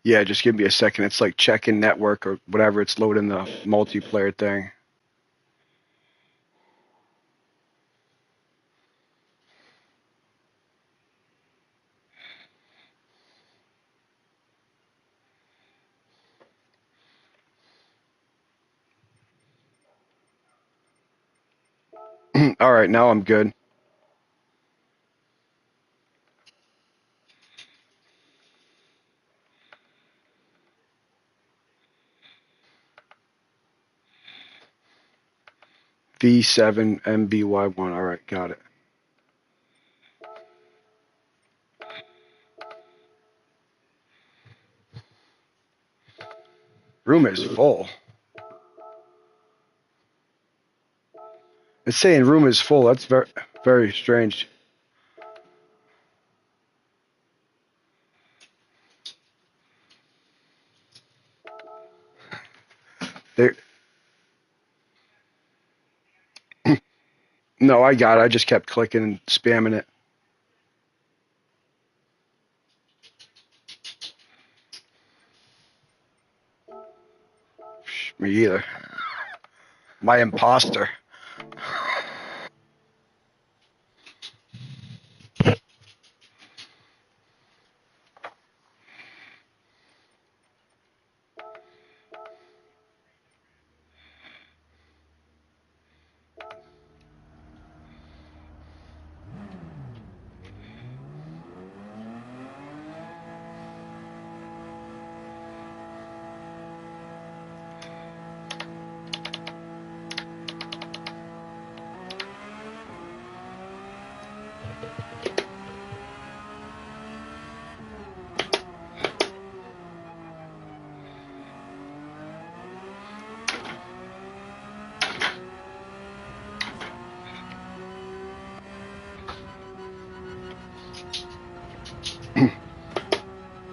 Yeah, just give me a second. It's like checking network or whatever. It's loading the multiplayer thing. All right, now I'm good. V7MBY1. All right, got it. Room is full. It's saying room is full. That's very, very strange. There. No, I got it. I just kept clicking and spamming it. Me either. My imposter.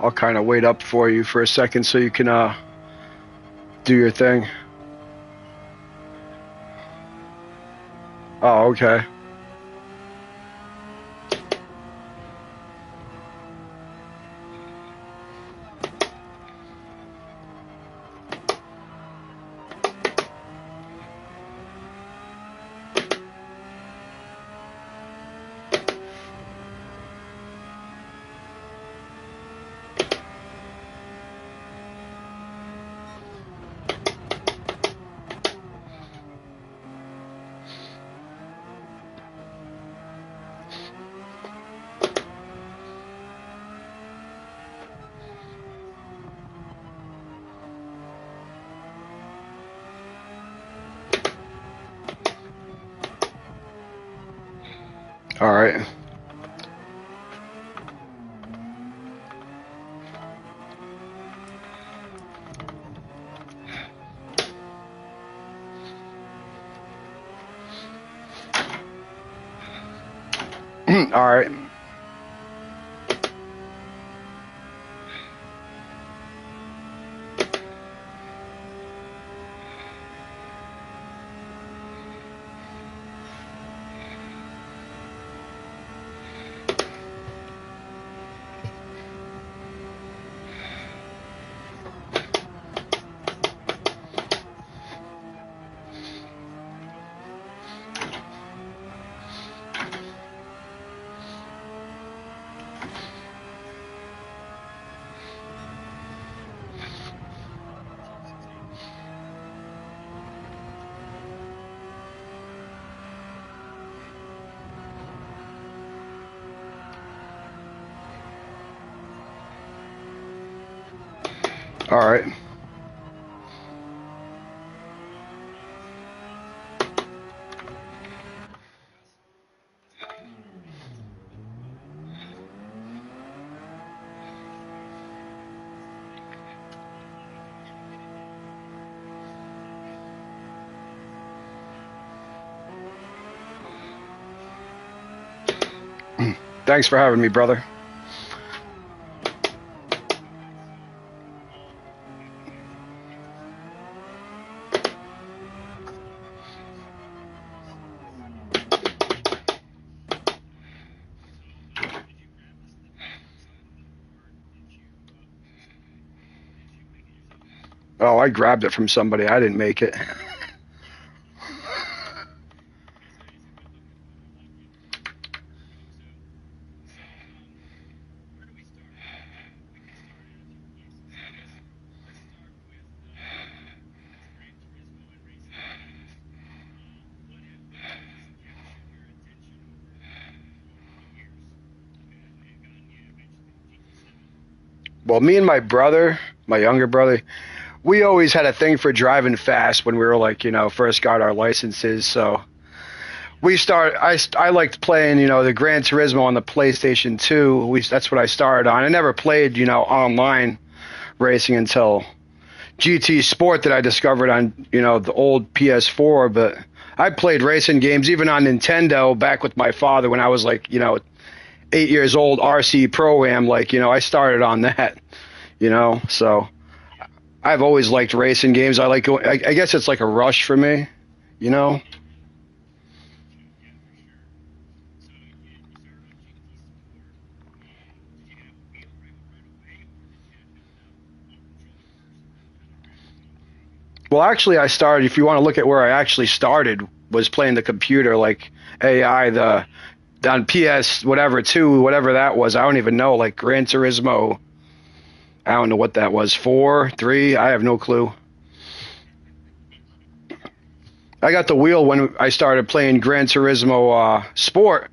I'll kind of wait up for you for a second so you can do your thing. Oh, okay. All right. All right. All right. Thanks for having me, brother. Oh, I grabbed it from somebody. I didn't make it. Well, me and my brother, my younger brother, we always had a thing for driving fast when we were like, first got our licenses. So I liked playing, the Gran Turismo on the PlayStation 2. That's what I started on. I never played, online racing until GT Sport that I discovered on, the old PS4. But I played racing games even on Nintendo back with my father when I was like, 8 years old. RC Pro-Am, like, I started on that, So I've always liked racing games. I guess it's like a rush for me, you know. Well, actually, I started. If you want to look at where I actually started, was playing the computer, like AI, the on PS whatever two, whatever that was. I don't even know. Like Gran Turismo. I don't know what that was. 4, 3. I have no clue. I got the wheel when I started playing Gran Turismo Sport.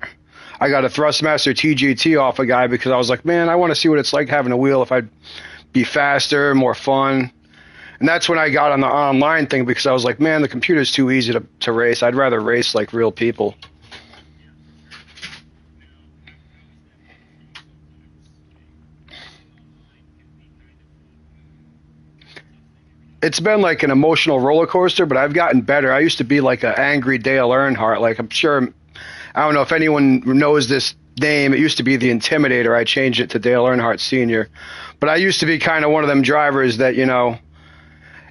I got a Thrustmaster TGT off a guy because I was like, man, I want to see what it's like having a wheel. If I'd be faster, more fun. And that's when I got on the online thing because I was like, man, the computer's too easy to race. I'd rather race like real people. It's been like an emotional roller coaster, but I've gotten better. I used to be like an angry Dale Earnhardt. Like I'm sure, I don't know if anyone knows this name. It used to be the Intimidator. I changed it to Dale Earnhardt Sr. But I used to be kind of one of them drivers that,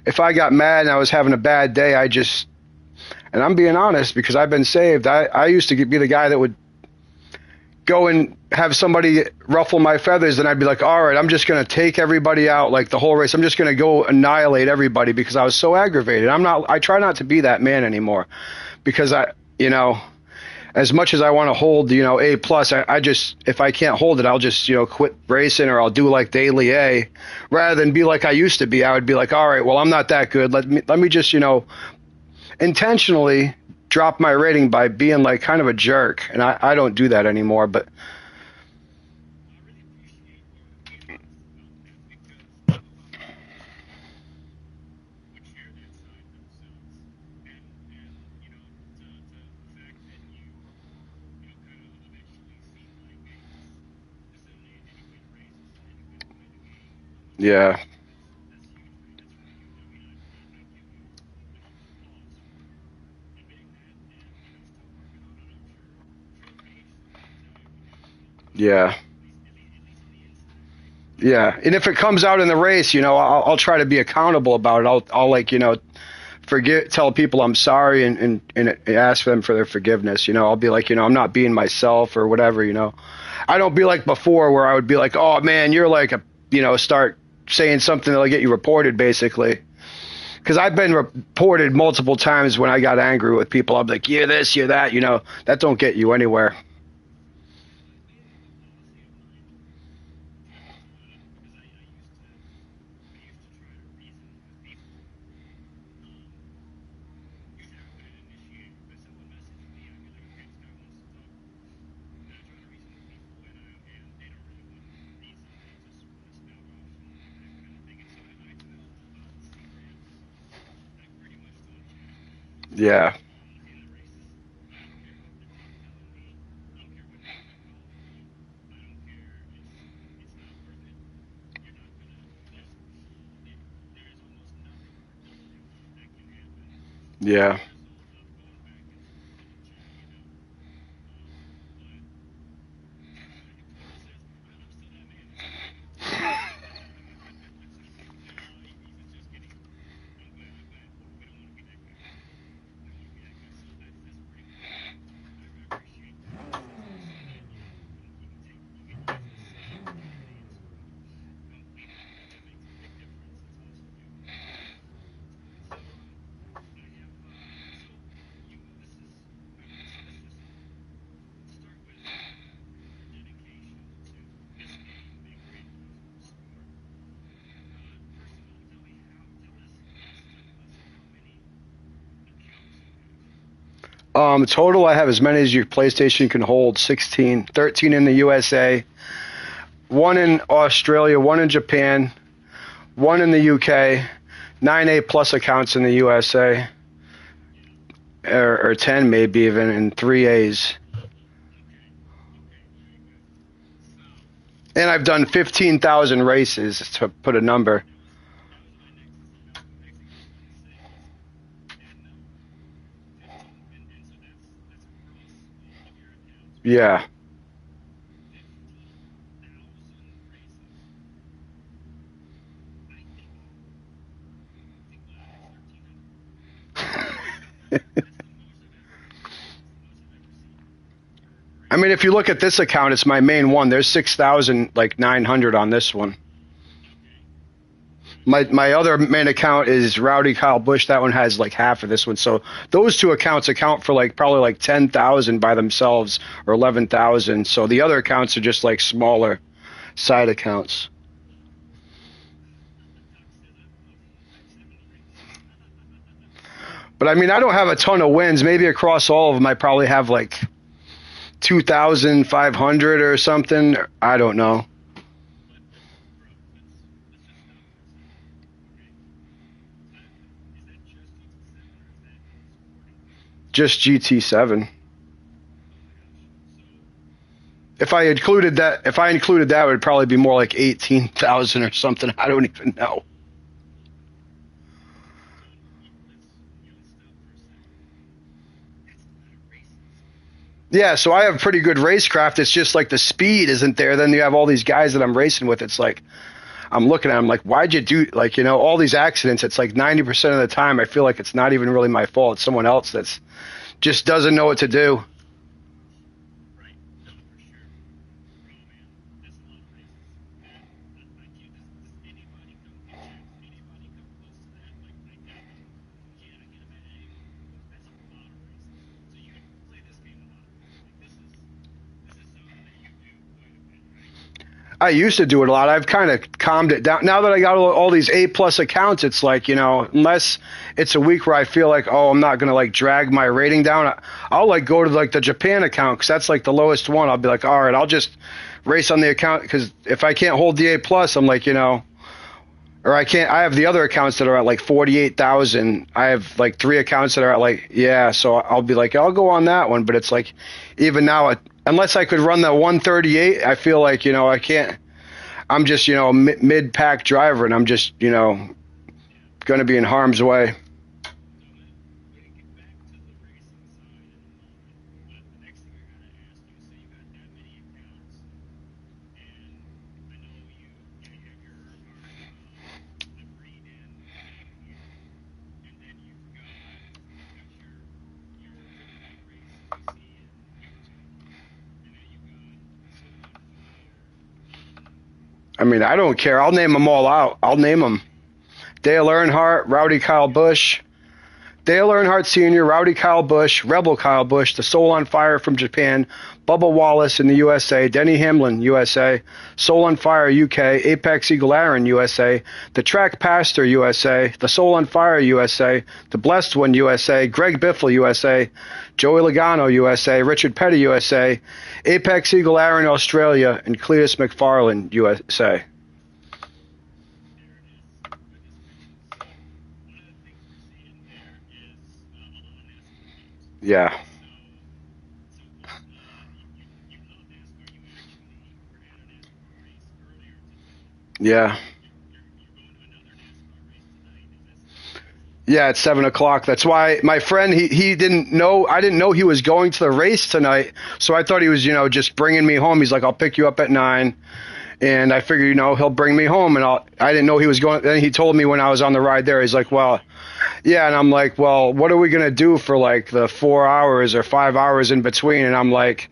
if I got mad and I was having a bad day, and I'm being honest because I've been saved. I used to be the guy that would go and have somebody ruffle my feathers, and I'd be like, all right, I'm just going to take everybody out, like the whole race. I'm just going to go annihilate everybody because I was so aggravated. I try not to be that man anymore because as much as I want to hold, A plus, I just, if I can't hold it, I'll just, quit racing or I'll do like daily A rather than be like I used to be. I would be like, all right, well, I'm not that good. Let me just, intentionally drop my rating by being like kind of a jerk. And I don't do that anymore, but yeah, yeah. Yeah, and if it comes out in the race, I'll try to be accountable about it. I'll like, tell people I'm sorry and ask them for their forgiveness. I'll be like, I'm not being myself or whatever. I don't be like before where I would be like, oh man, you're like start saying something that'll get you reported basically. Because I've been reported multiple times when I got angry with people. I'm like, you're this, you're that. That don't get you anywhere. Yeah, yeah, Total, I have as many as your PlayStation can hold, 16, 13 in the USA, one in Australia, one in Japan, one in the UK, 9 A plus accounts in the USA, or 10 maybe even, and 3 As. And I've done 15,000 races, to put a number. Yeah. I mean, if you look at this account, it's my main one. There's 6,000, like 900 on this one. My other main account is Rowdy Kyle Busch. That one has like half of this one. So those two accounts account for like probably like 10,000 by themselves, or 11,000. So the other accounts are just like smaller side accounts. But I mean, I don't have a ton of wins. Maybe across all of them, I probably have like 2,500 or something. I don't know. Just GT7. If I included that, it would probably be more like 18,000 or something. I don't even know. Yeah, so I have pretty good racecraft. It's just like the speed isn't there. Then you have all these guys that I'm racing with. It's like I'm looking at them like, why'd you do, like, all these accidents? It's like 90% of the time I feel like it's not even really my fault. It's someone else that's just doesn't know what to do. I used to do it a lot. I've kind of calmed it down. Now that I got all these A plus accounts, it's like, unless it's a week where I feel like, oh, I'm not going to like drag my rating down, I'll like go to like the Japan account because that's like the lowest one. I'll be like, all right, I'll just race on the account because if I can't hold the A plus, I'm like, or I can't. I have the other accounts that are at like 48,000. I have like three accounts that are at like, yeah. So I'll be like, I'll go on that one. But it's like, even now, unless I could run the 138, I feel like I can't. I'm just a mid pack driver, and I'm just going to be in harm's way. I mean, I don't care. I'll name them all out. I'll name them: Dale Earnhardt, Rowdy Kyle Busch, Dale Earnhardt Sr., Rowdy Kyle Busch, Rebel Kyle Busch, The Soul on Fire from Japan, Bubba Wallace in the USA, Denny Hamlin, USA, Soul on Fire, UK, Apex Eagle Leaern, USA, The Track Pastor, USA, The Soul on Fire, USA, The Blessed One, USA, Greg Biffle, USA, Joey Logano, USA, Richard Petty, USA, Apex Eagle Leaern, Australia, and Cletus McFarlane, USA. Yeah. Yeah. Yeah, it's 7 o'clock. That's why my friend he didn't know. I didn't know he was going to the race tonight, so I thought he was just bringing me home. He's like, I'll pick you up at 9, and I figured he'll bring me home, and I didn't know he was going. Then he told me when I was on the ride there, he's like, well, yeah, and I'm like, well, what are we gonna do for like the 4 hours or 5 hours in between? And I'm like,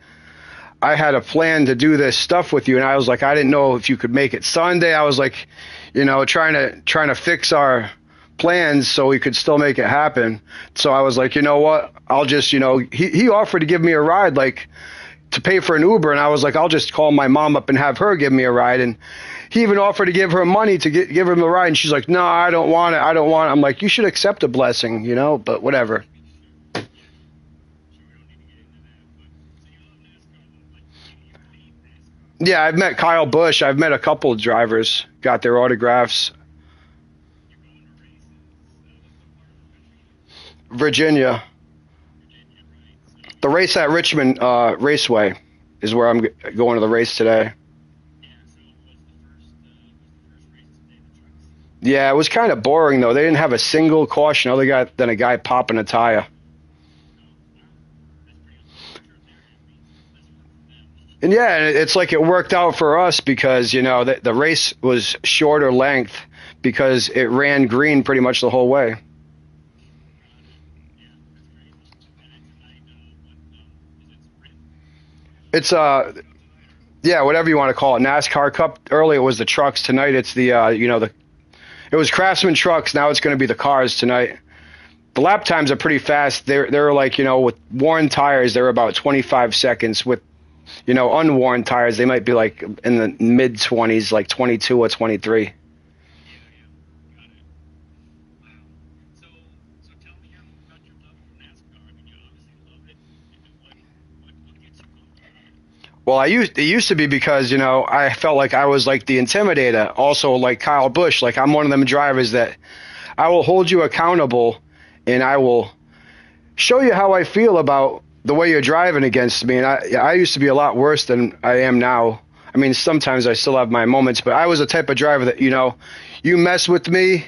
I had a plan to do this stuff with you, and I was like, I didn't know if you could make it Sunday. I was like, trying to fix our plans so we could still make it happen. So I was like, you know what? I'll just, he offered to give me a ride, like to pay for an Uber, and I was like, I'll just call my mom up and have her give me a ride. And he even offered to give her money to give him a ride, and she's like, no, I don't want it. I don't want it. I'm like, you should accept a blessing, but whatever. Yeah, I've met Kyle Busch. I've met a couple of drivers. Got their autographs. Virginia. The race at Richmond Raceway is where I'm going to the race today. Yeah, it was kind of boring though. They didn't have a single caution other than a guy popping a tire. And yeah, it's like it worked out for us because the race was shorter length because it ran green pretty much the whole way. It's yeah, whatever you want to call it. NASCAR Cup. Earlier it was the trucks. Tonight it's the the it was Craftsman trucks. Now it's going to be the cars tonight. The lap times are pretty fast. They're like with worn tires they're about 25 seconds. With unworn tires they might be like in the mid 20s, like 22 or 23. Well, it used to be because I felt like I was like the intimidator. Also, like Kyle Busch, like I'm one of them drivers that I will hold you accountable, and I will show you how I feel about the way you're driving against me. And I used to be a lot worse than I am now. I mean, sometimes I still have my moments, but I was the type of driver that you mess with me,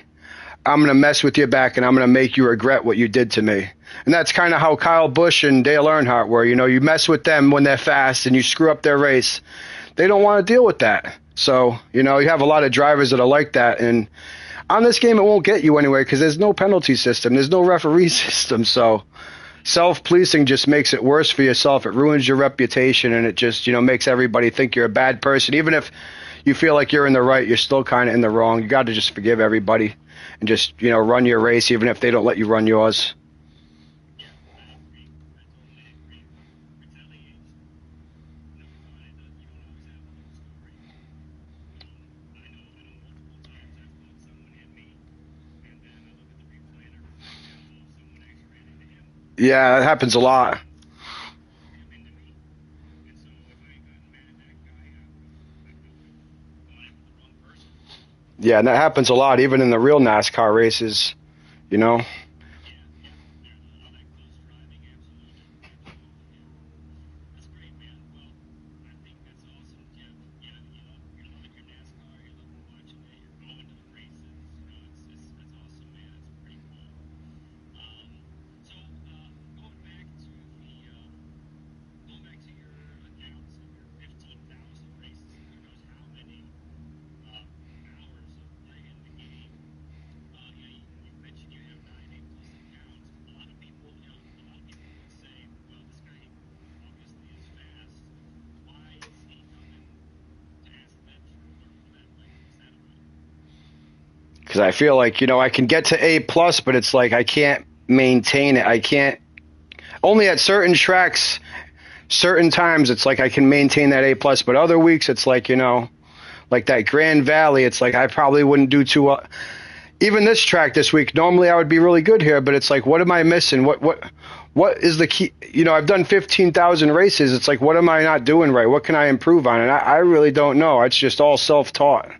I'm going to mess with you back, and I'm going to make you regret what you did to me. And that's kind of how Kyle Busch and Dale Earnhardt were. You mess with them when they're fast and you screw up their race. They don't want to deal with that. So, you have a lot of drivers that are like that. And on this game, it won't get you anywhere because there's no penalty system. There's no referee system. So self-policing just makes it worse for yourself. It ruins your reputation, and it just, makes everybody think you're a bad person. Even if you feel like you're in the right, you're still kind of in the wrong. You got to just forgive everybody and just, run your race, even if they don't let you run yours. Yeah, it happens a lot. Yeah, and that happens a lot, even in the real NASCAR races, you know? Because I feel like, I can get to A plus, but it's like I can't maintain it. I can't, only at certain tracks, certain times, it's like I can maintain that A plus, but other weeks, it's like, like that Grand Valley, it's like I probably wouldn't do too well. Even this track this week, normally I would be really good here, but it's like, what am I missing? What is the key? I've done 15,000 races. It's like, what am I not doing right? What can I improve on? And I really don't know. It's just all self-taught.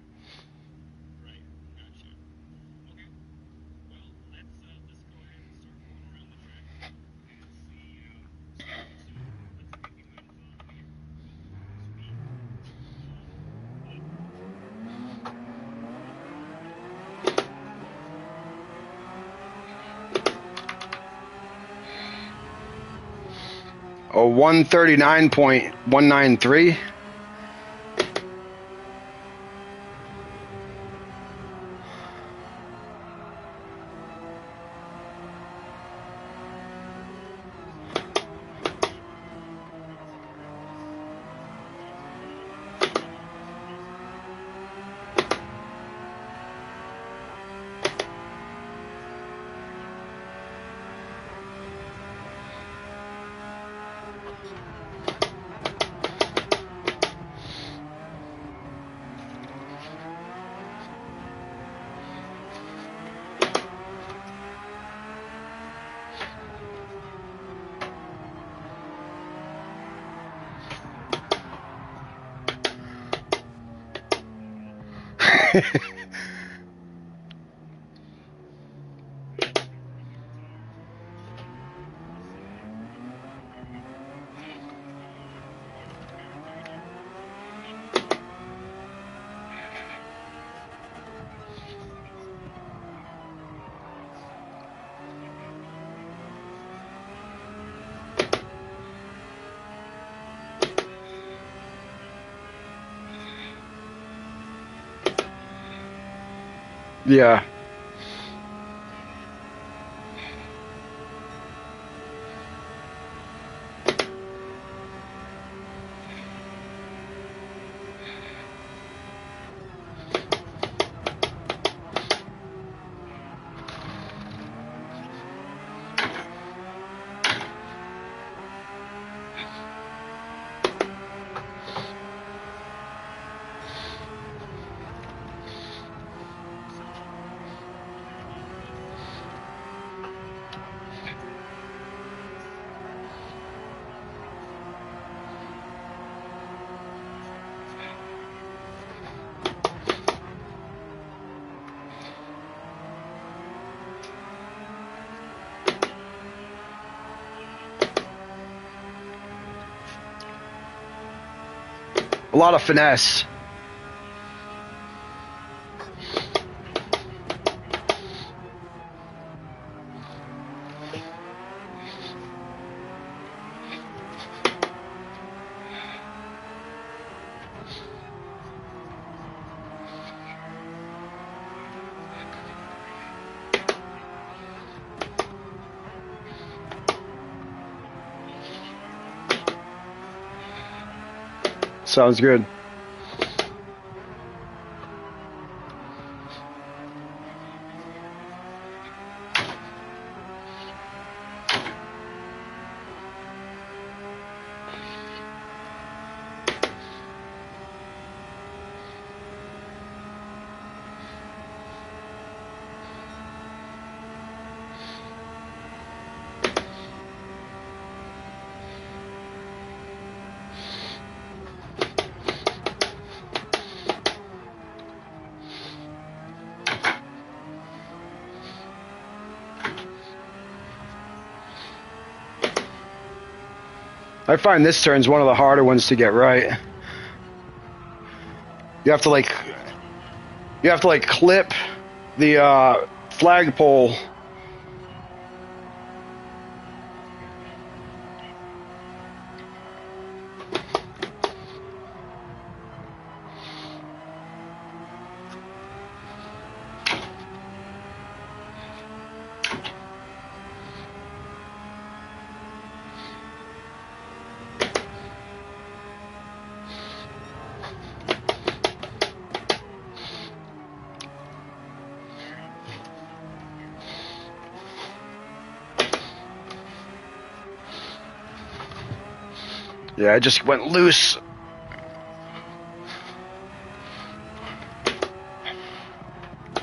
A 139.193. Yeah. A lot of finesse. Sounds good. I find this turn's one of the harder ones to get right. You have to like clip the flagpole. Yeah, I just went loose.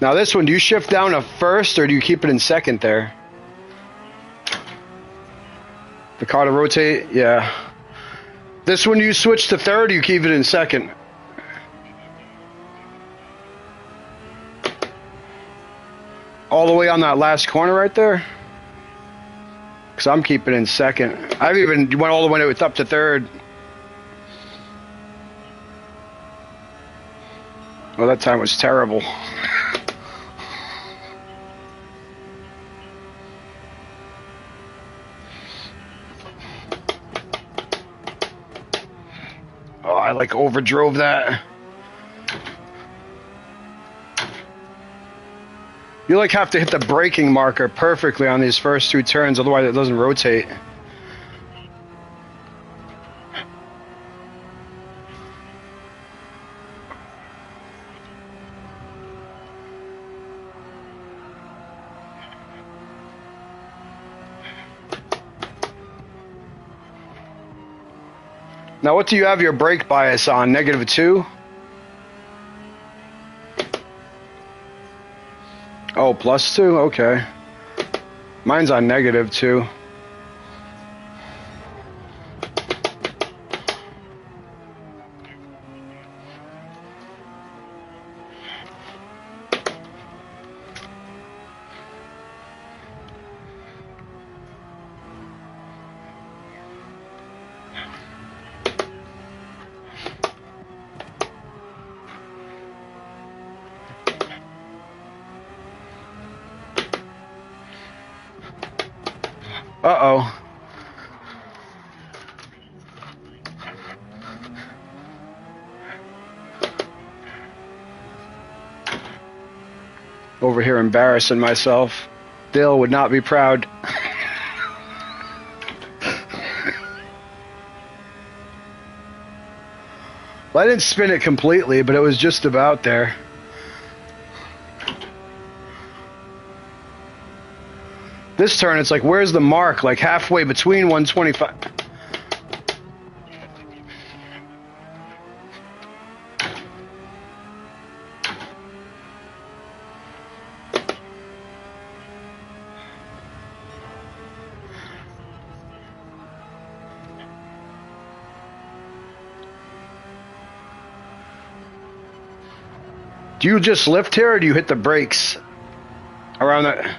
Now this one, do you shift down to first or do you keep it in second there? The car to rotate? Yeah. This one, do you switch to third or you keep it in second? All the way on that last corner right there? Because I'm keeping it in second. I've even went all the way up to third. Well, that time was terrible. Oh, I like overdrove that. You like have to hit the braking marker perfectly on these first two turns, otherwise it doesn't rotate. Now, what do you have your brake bias on? -2? Oh, +2? Okay. Mine's on -2. Uh-oh. Over here embarrassing myself. Dale would not be proud. Well, I didn't spin it completely, but it was just about there. This turn, it's like, where's the mark? Like halfway between 125. Do you just lift here, or do you hit the brakes around that?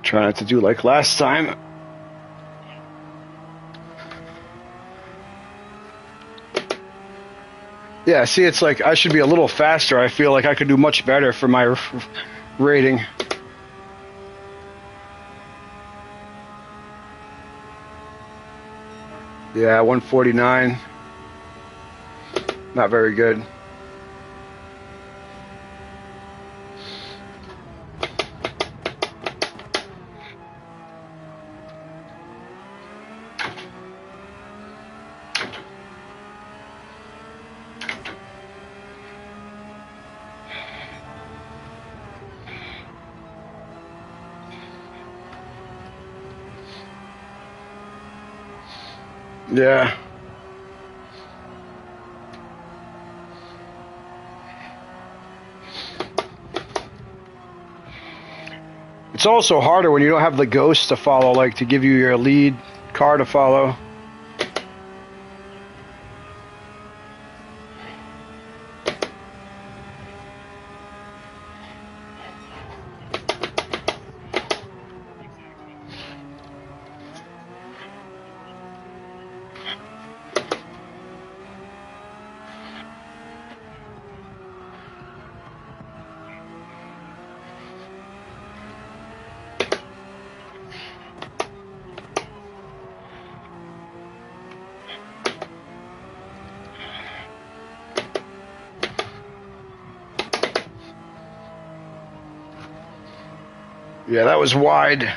Try not to do like last time. Yeah, see, it's like I should be a little faster. I feel like I could do much better for my rating. Yeah, 149. Not very good. Yeah. It's also harder when you don't have the ghost to follow, like to give you your lead car to follow. Yeah, that was wide.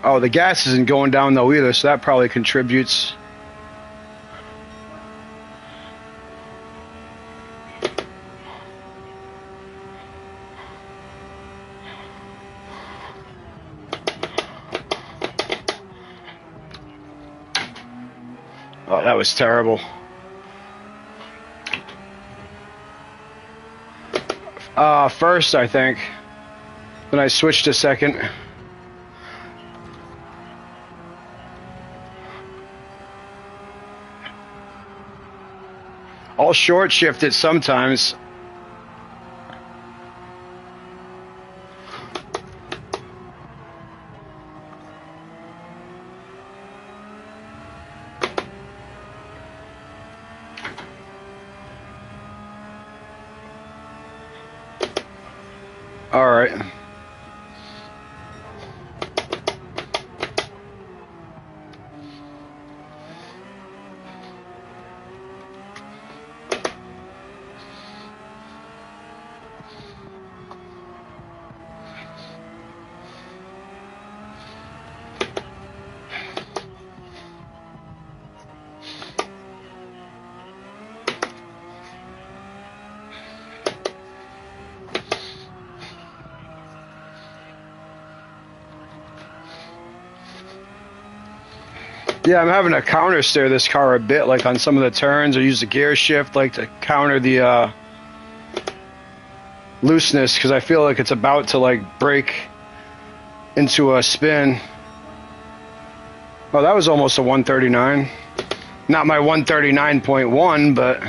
Oh, the gas isn't going down though either, so that probably contributes. Oh, that was terrible. First, I think. Then I switched to second. I'll short shift it sometimes. All right. Yeah, I'm having to counter steer this car a bit, like on some of the turns, or use the gear shift, like to counter the looseness, because I feel like it's about to like break into a spin. Oh, that was almost a 139. Not my 139.1, but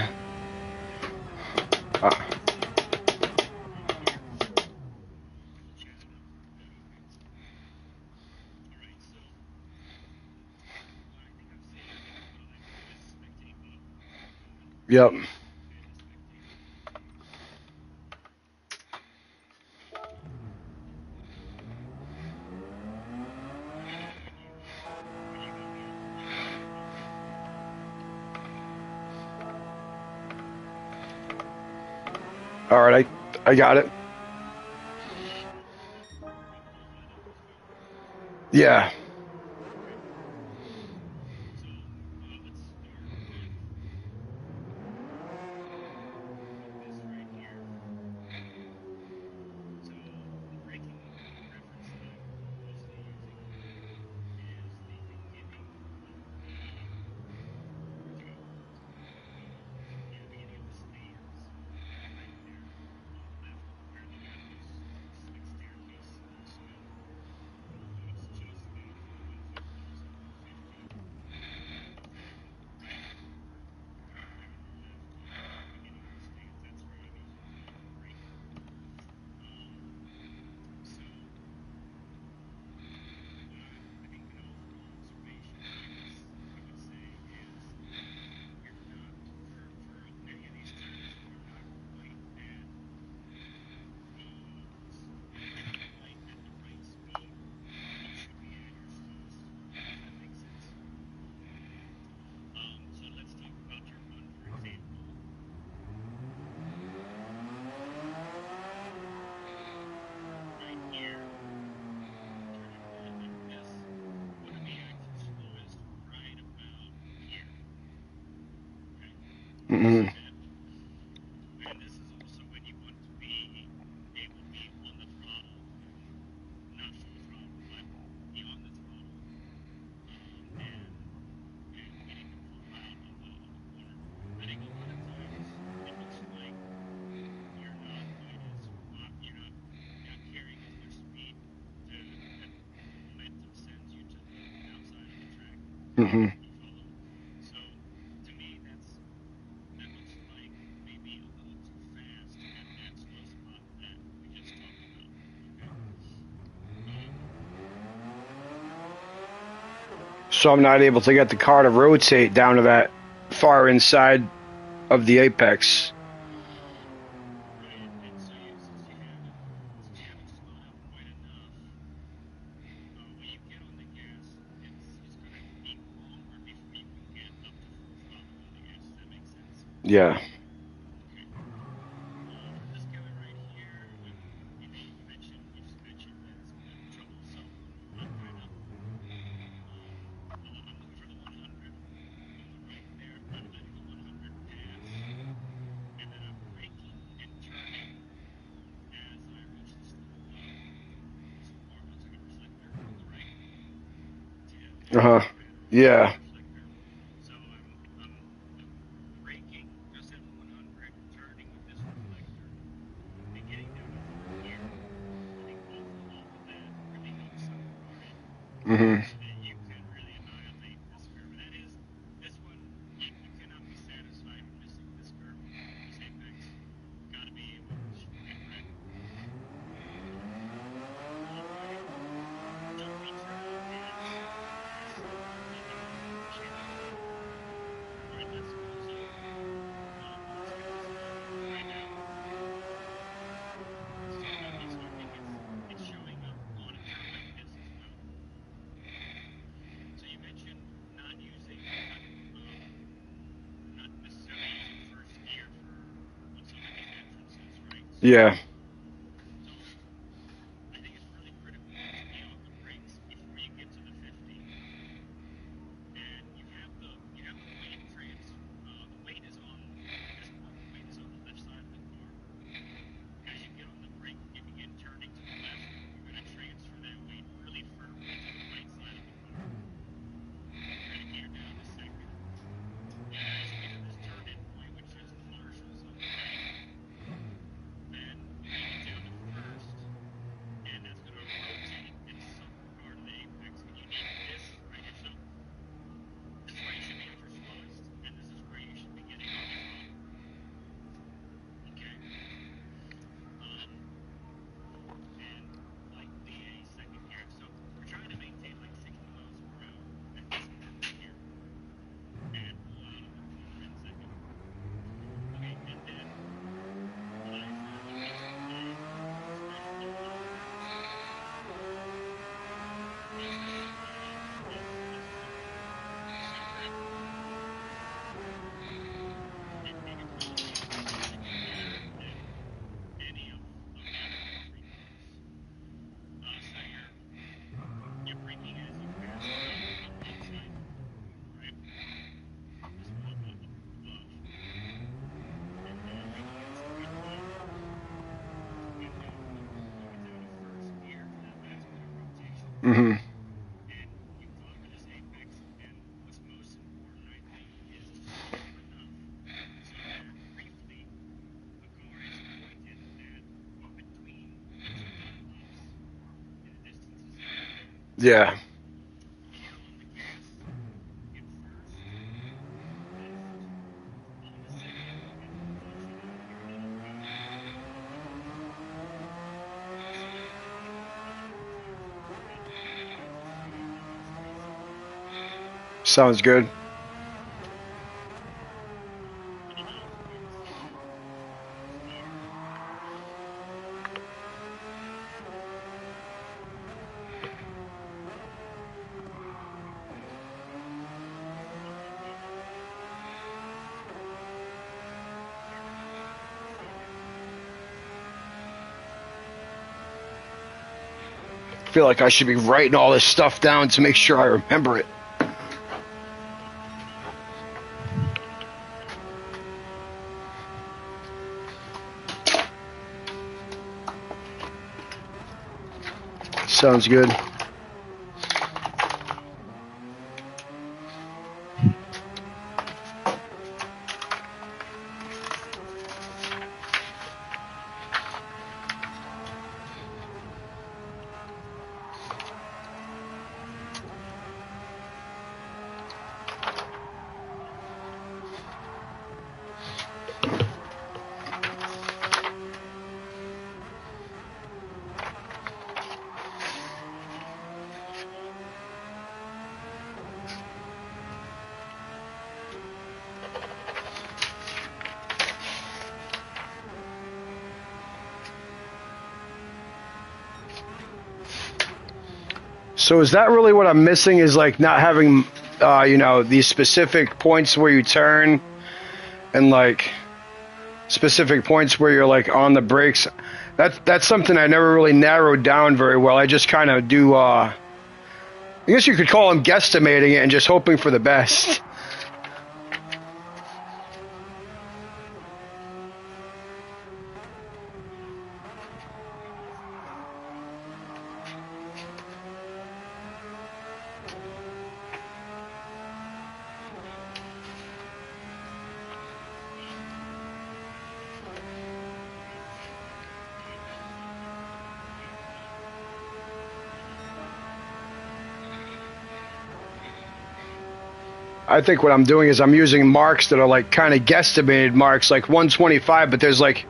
yep. All right, I got it. Yeah. Mm-hmm. Mm-hmm. So I'm not able to get the car to rotate down to that far inside of the apex. Yeah. Uh-huh. Yeah. Mm-hmm. Yeah. Hmm. Yeah. Sounds good. I feel like I should be writing all this stuff down to make sure I remember it. Sounds good. So is that really what I'm missing? Is like not having, these specific points where you turn and like specific points where you're like on the brakes. That's something I never really narrowed down very well. I just kind of do. I guess you could call them guesstimating it and just hoping for the best. I think what I'm doing is I'm using marks that are like kind of guesstimated marks, like 125, but there's like,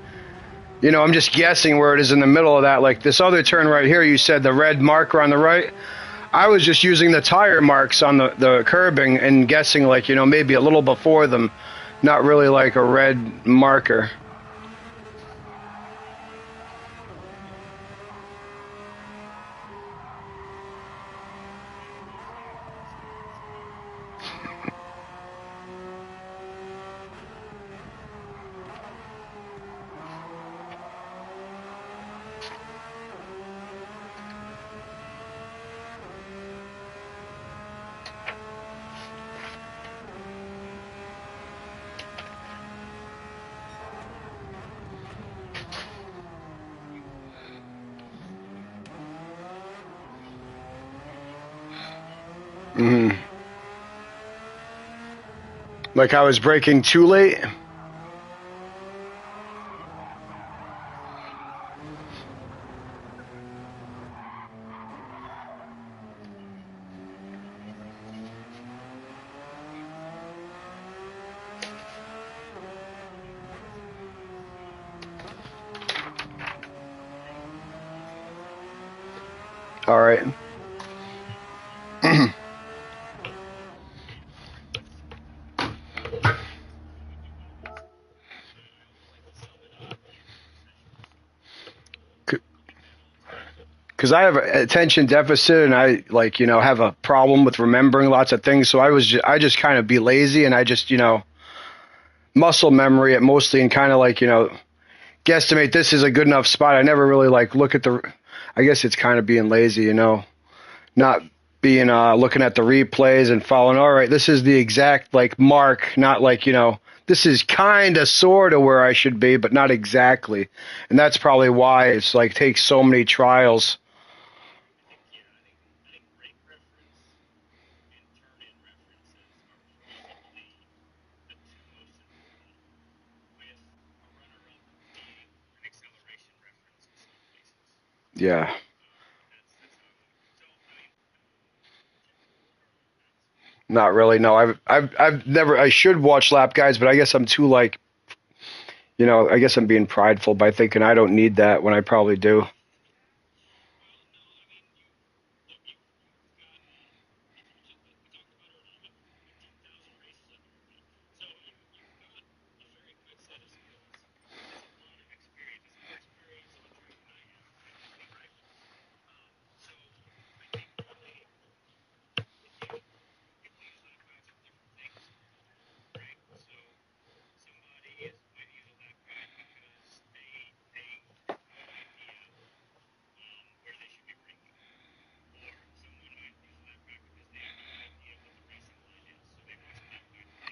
I'm just guessing where it is in the middle of that. Like this other turn right here, you said the red marker on the right. I was just using the tire marks on the curbing and guessing like, maybe a little before them, not really like a red marker. Hmm. Like I was braking too late. All right. Because I have attention deficit and I like have a problem with remembering lots of things. So I just kind of be lazy and I just muscle memory it mostly and kind of like guesstimate this is a good enough spot. I never really like look at the. I guess it's kind of being lazy, not being looking at the replays and following. All right, this is the exact like mark, not like this is kind of sort of where I should be, but not exactly. And that's probably why it's like takes so many trials. Yeah. Not really. No, I've never. I should watch lap guides, but I guess I'm too like, I guess I'm being prideful by thinking I don't need that when I probably do.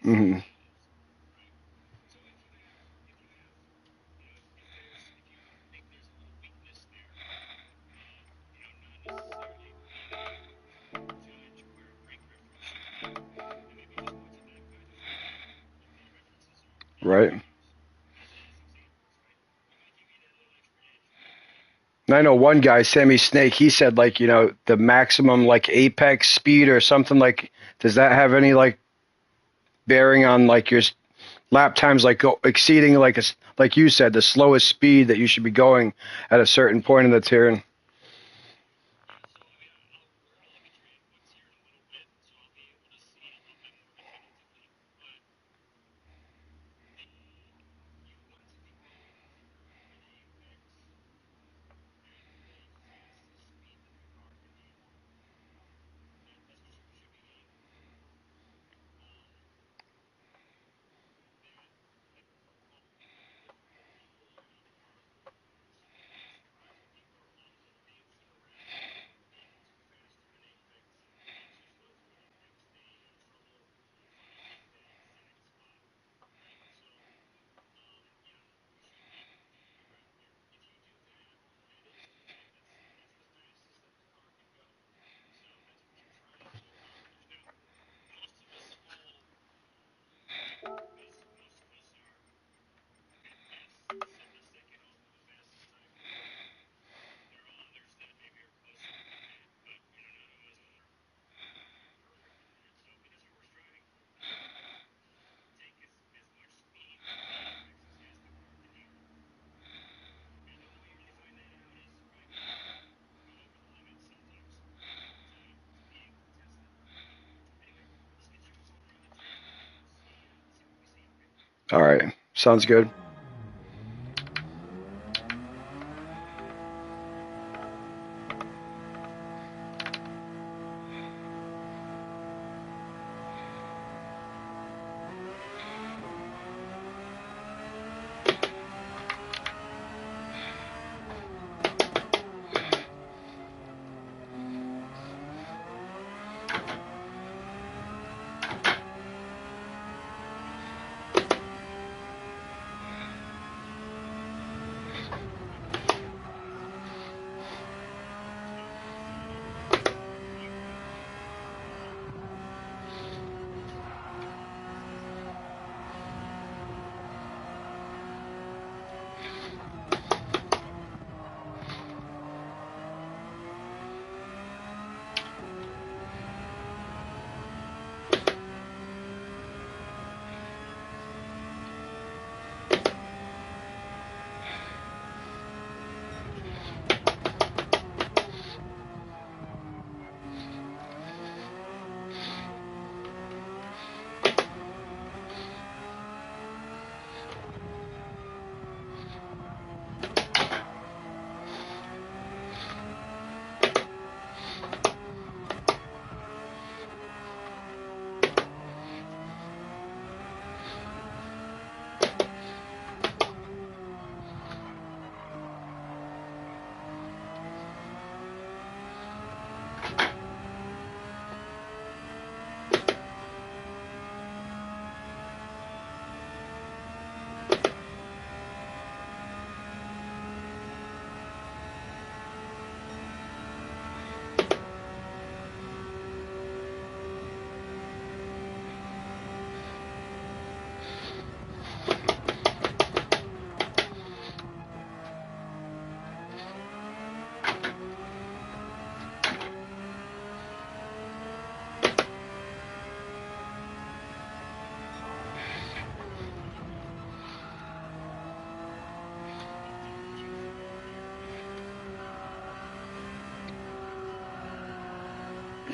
Hmm. Right. And I know one guy, Sammy Snake. He said like, the maximum like apex speed or something like. Does that have any like bearing on like your lap times, like exceeding like you said, the slowest speed that you should be going at a certain point in the turn? All right, sounds good.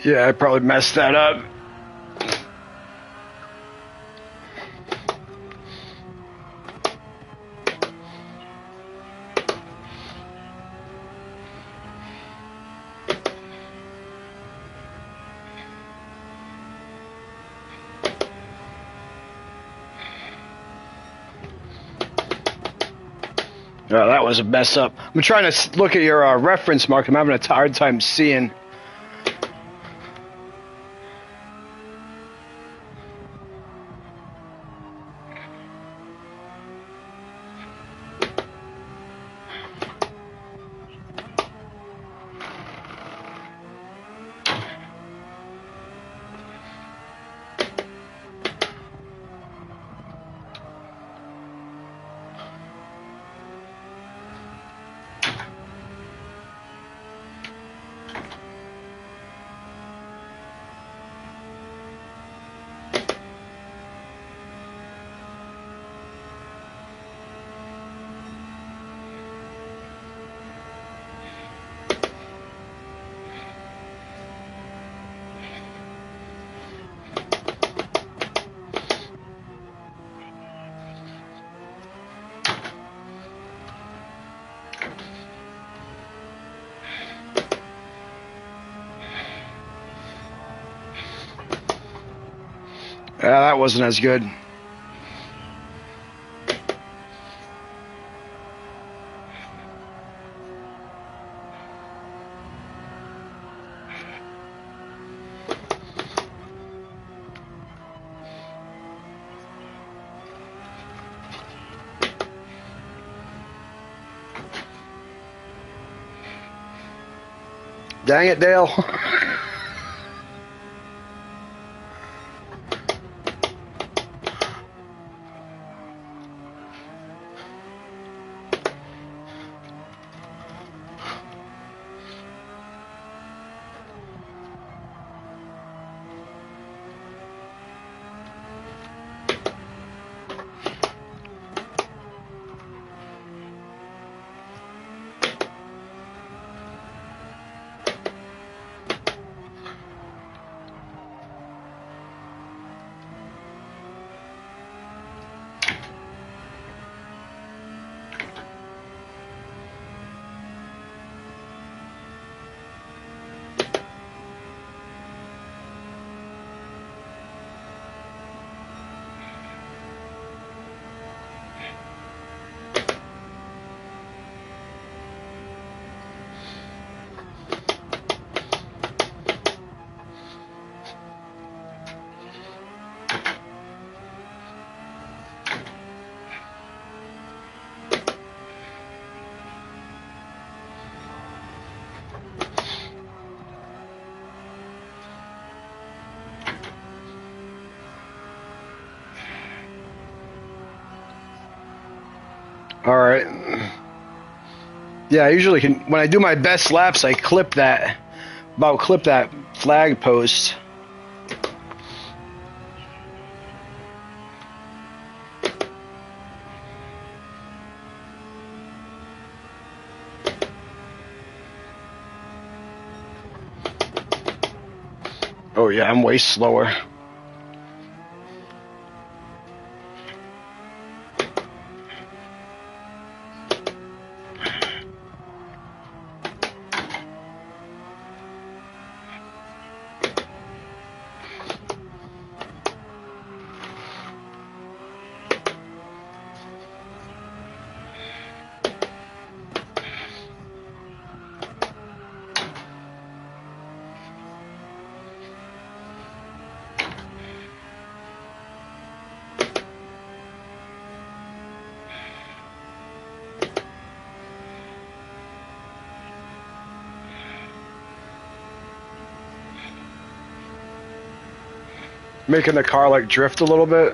Yeah, I probably messed that up. Oh, that was a mess up. I'm trying to look at your reference mark. I'm having a hard time seeing. That wasn't as good. Dang it, Dale. All right. Yeah, I usually can. When I do my best laps, I clip that flag post. Oh yeah, I'm way slower. Making the car like drift a little bit.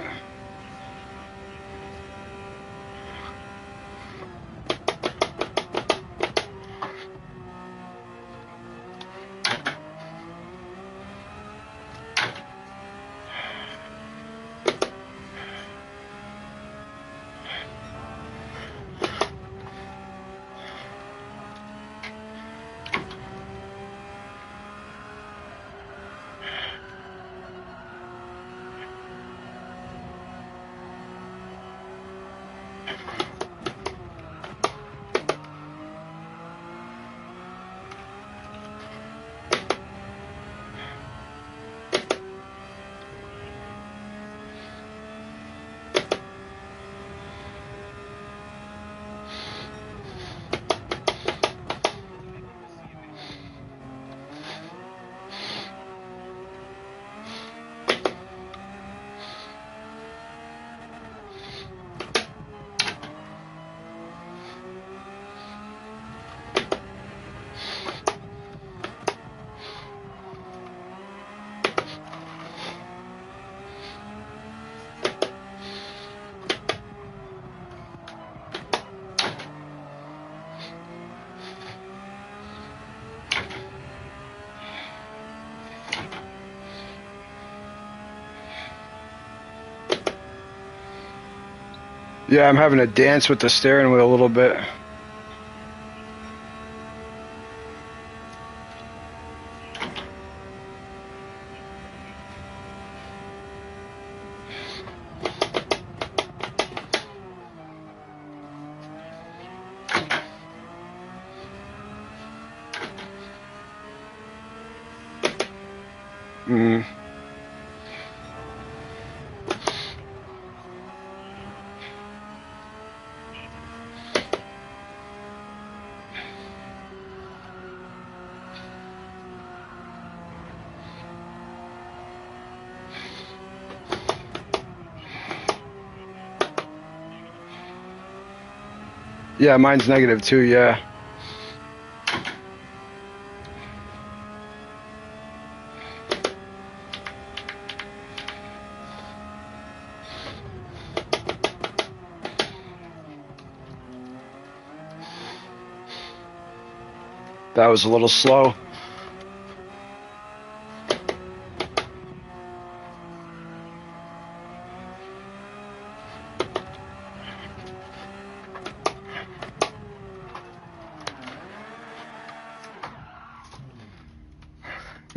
Yeah, I'm having to dance with the steering wheel a little bit. Mm. Yeah, mine's negative too, yeah. That was a little slow.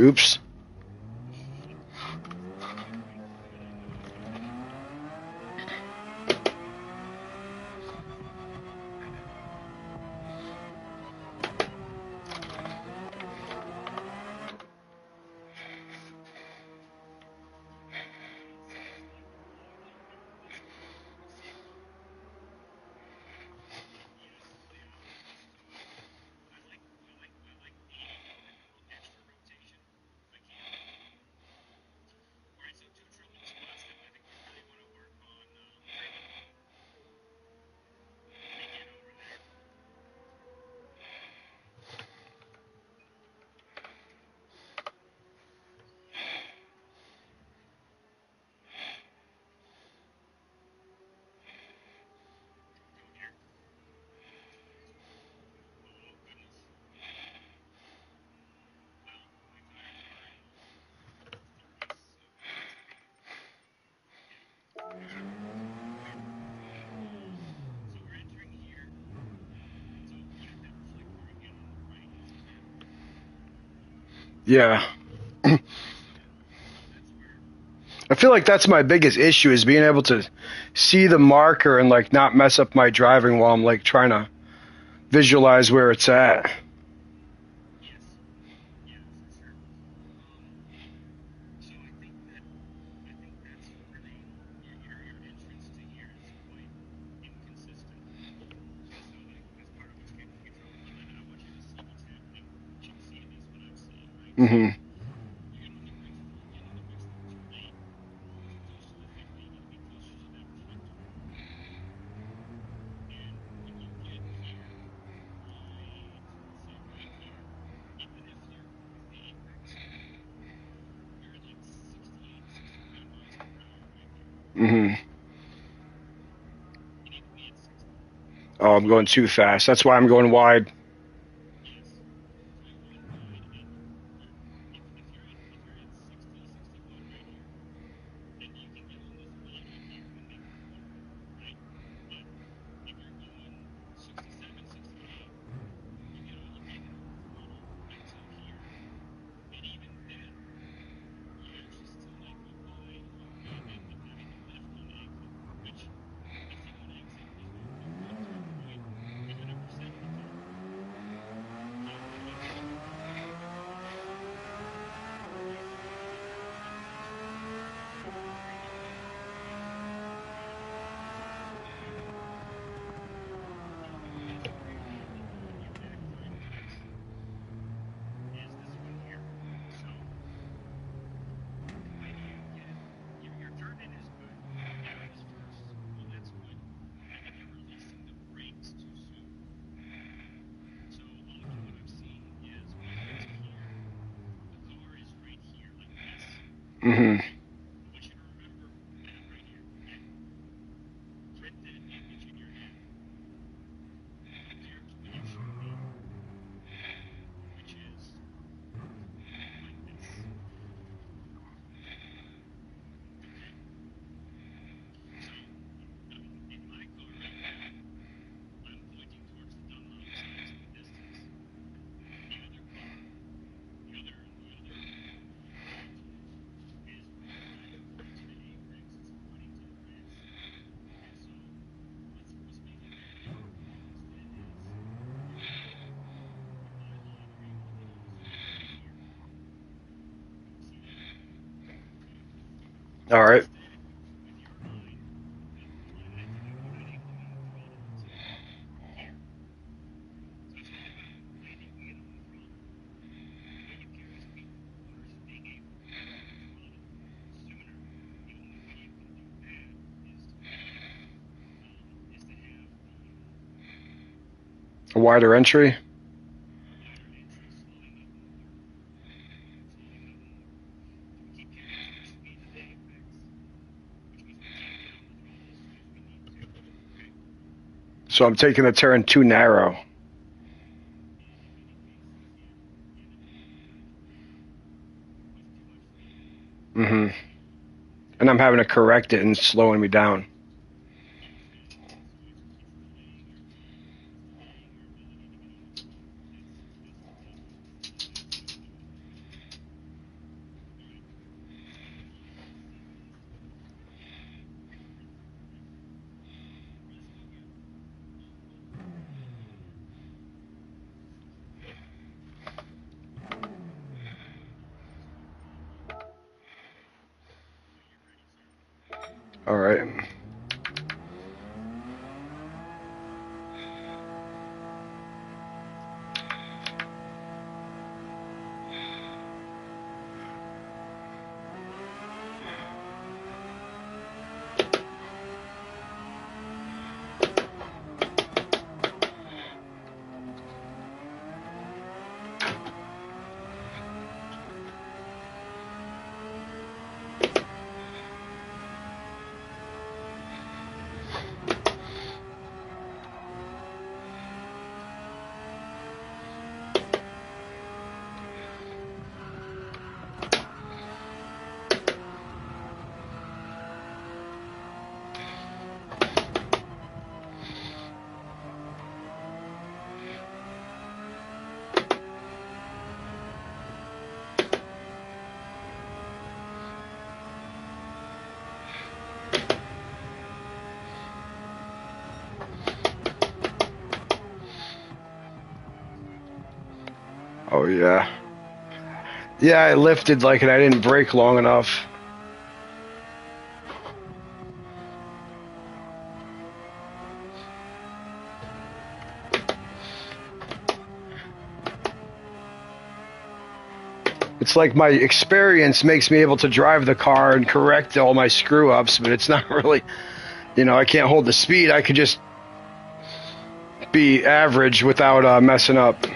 Oops. Yeah. I feel like that's my biggest issue is being able to see the marker and like not mess up my driving while I'm like trying to visualize where it's at. Mhm. Mhm. Oh, I'm going too fast. That's why I'm going wide. Mhm. All right. A wider entry. So I'm taking the turn too narrow. Mm-hmm. And I'm having to correct it and slowing me down. All right. Oh yeah. Yeah, I lifted like and I didn't brake long enough. It's like my experience makes me able to drive the car and correct all my screw ups, but it's not really, I can't hold the speed. I could just be average without messing up.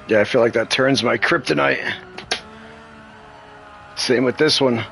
Yeah, I feel like that turns my kryptonite. Same with this one.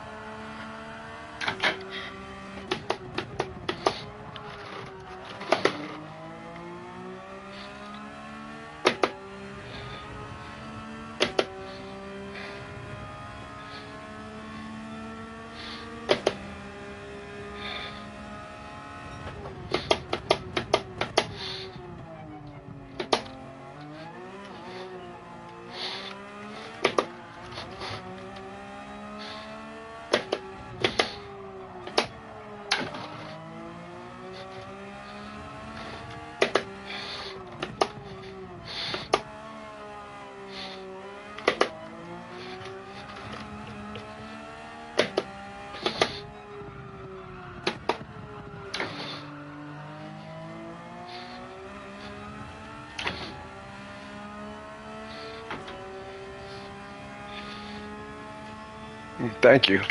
Thank you.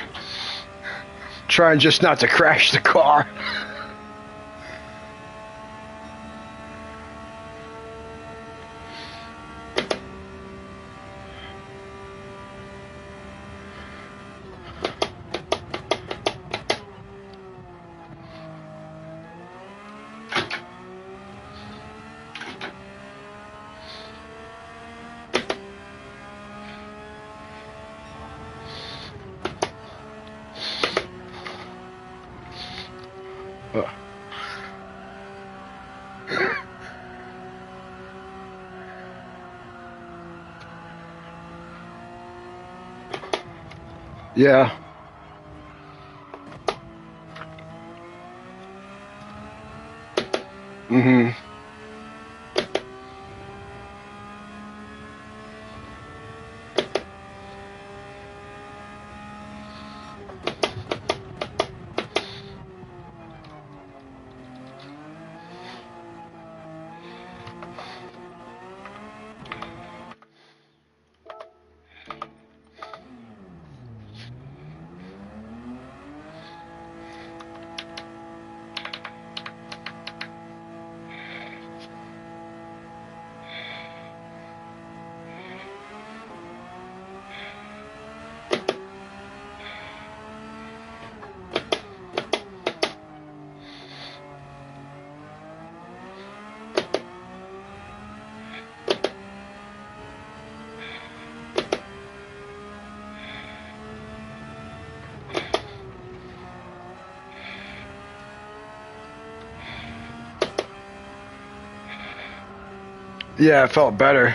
Trying just not to crash the car. Yeah. Mm-hmm. Yeah, it felt better.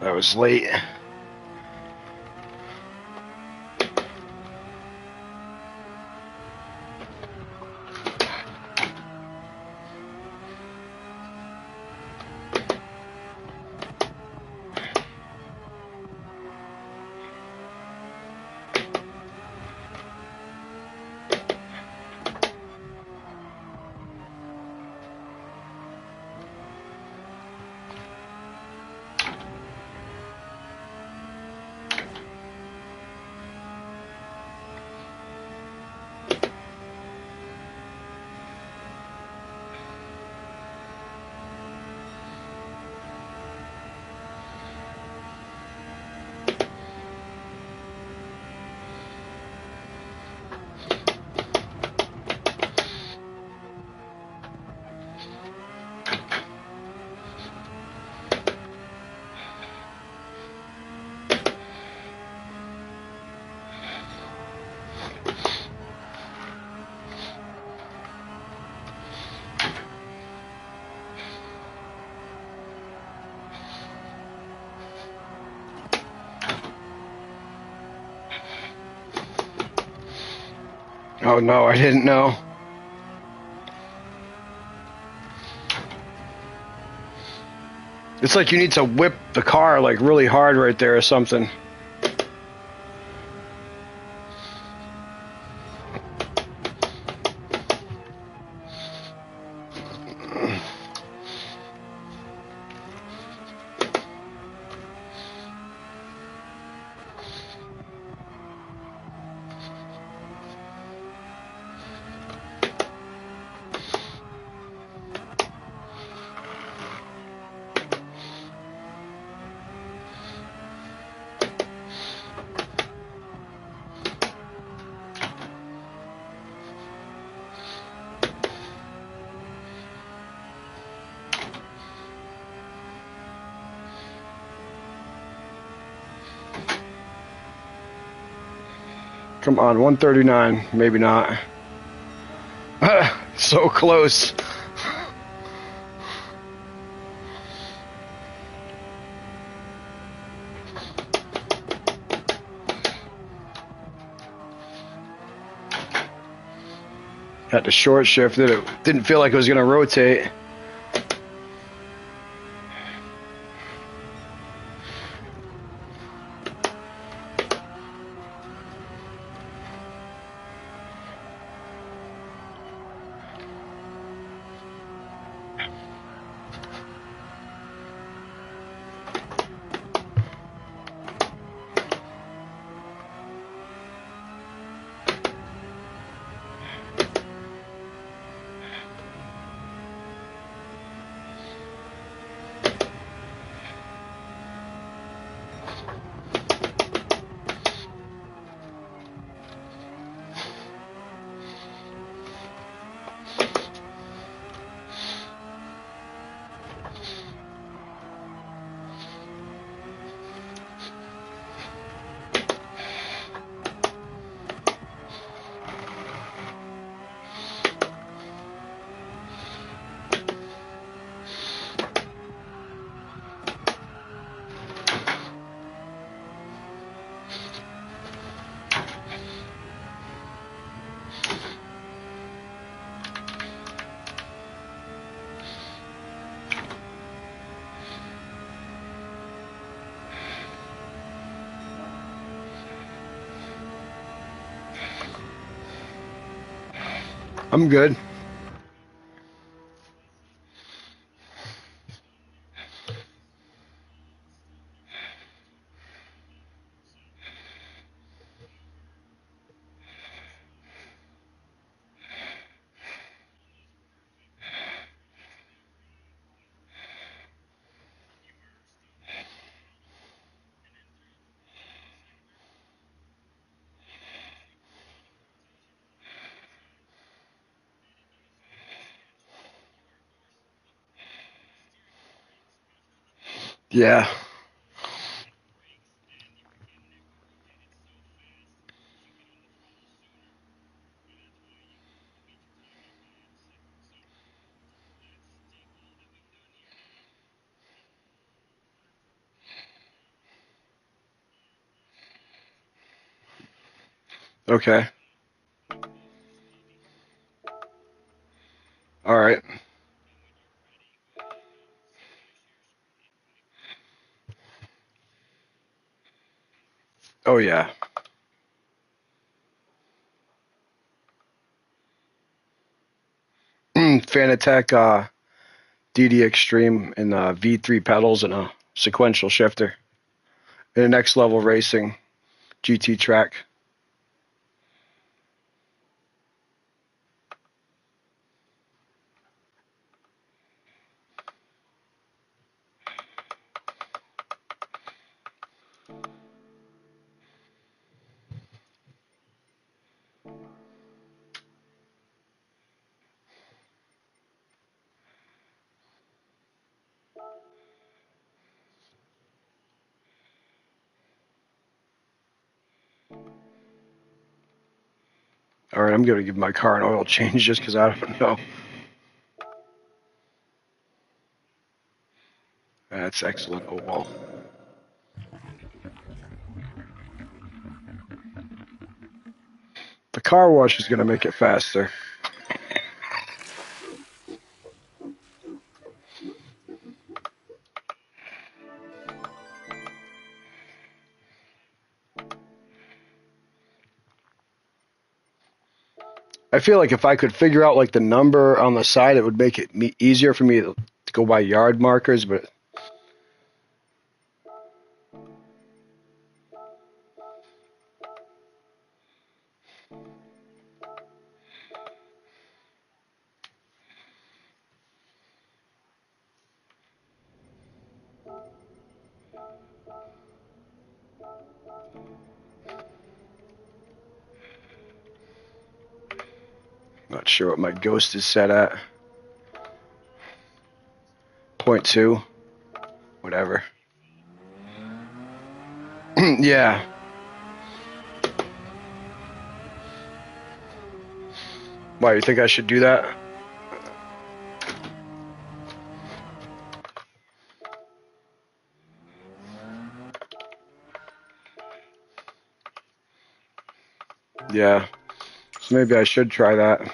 I was late. Oh no, I didn't know. It's like you need to whip the car like really hard right there or something. Come on, 139. Maybe not. So close. Had to short shift it. It didn't feel like it was going to rotate. I'm good. Yeah. Okay. All right. Oh yeah. Fanatec DD Extreme and V3 pedals and a sequential shifter. And a next level racing GT track. All right, I'm going to give my car an oil change just because I don't know. That's excellent. Oh, well. The car wash is going to make it faster. I feel like if I could figure out like the number on the side, it would make it easier for me to go by yard markers, but not sure what my ghost is set at. 0.2, whatever. Yeah. Why, you think I should do that? Yeah. So maybe I should try that.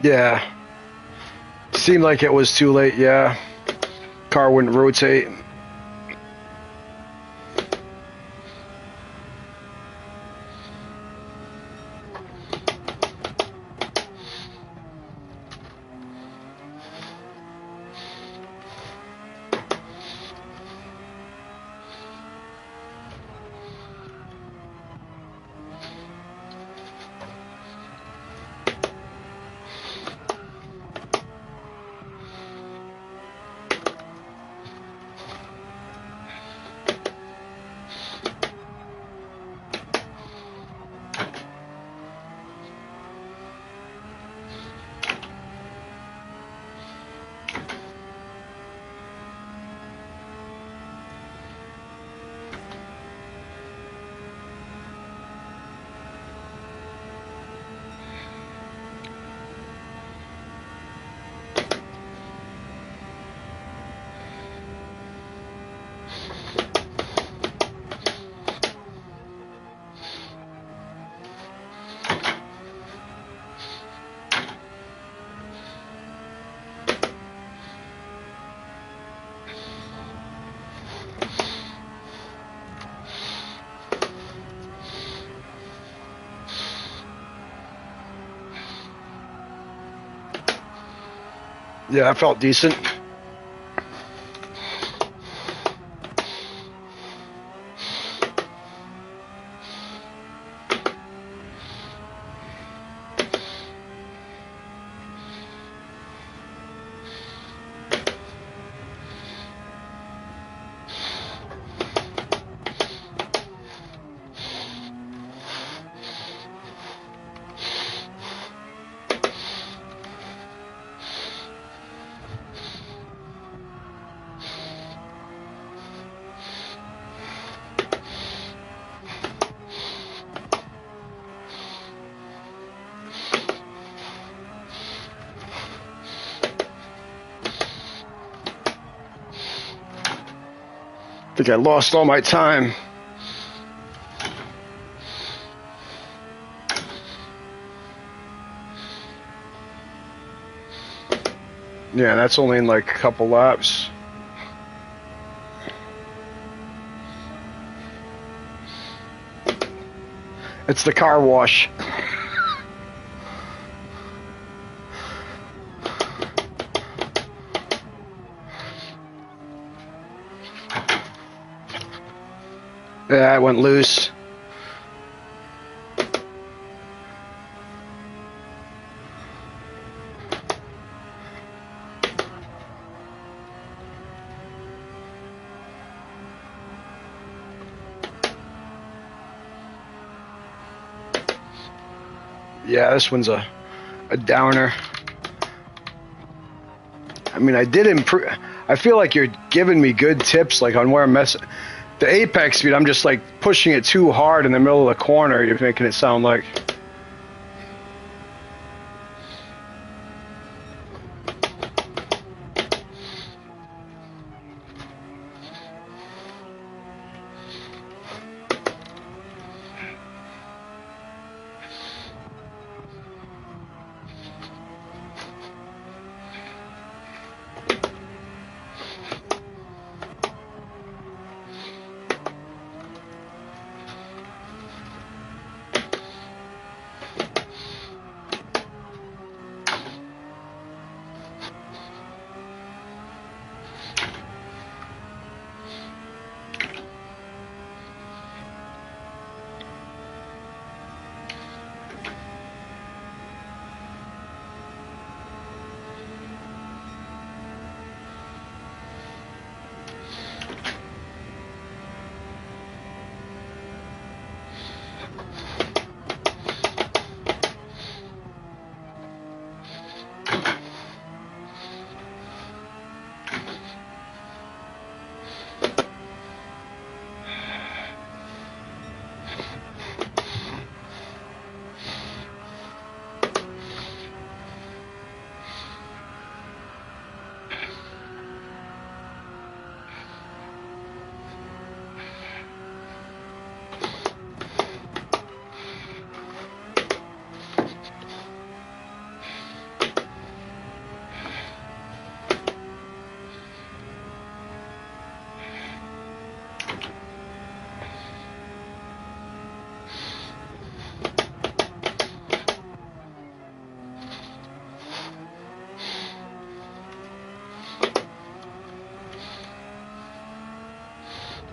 Yeah. Seemed like it was too late, yeah. Car wouldn't rotate. Yeah, I felt decent. I think I lost all my time. Yeah, that's only in like a couple laps. It's the car wash. Yeah, it went loose. Yeah, this one's a downer. I mean, I did improve. I feel like you're giving me good tips, like on where I'm messing. The apex speed, I'm just like pushing it too hard in the middle of the corner. You're making it sound like.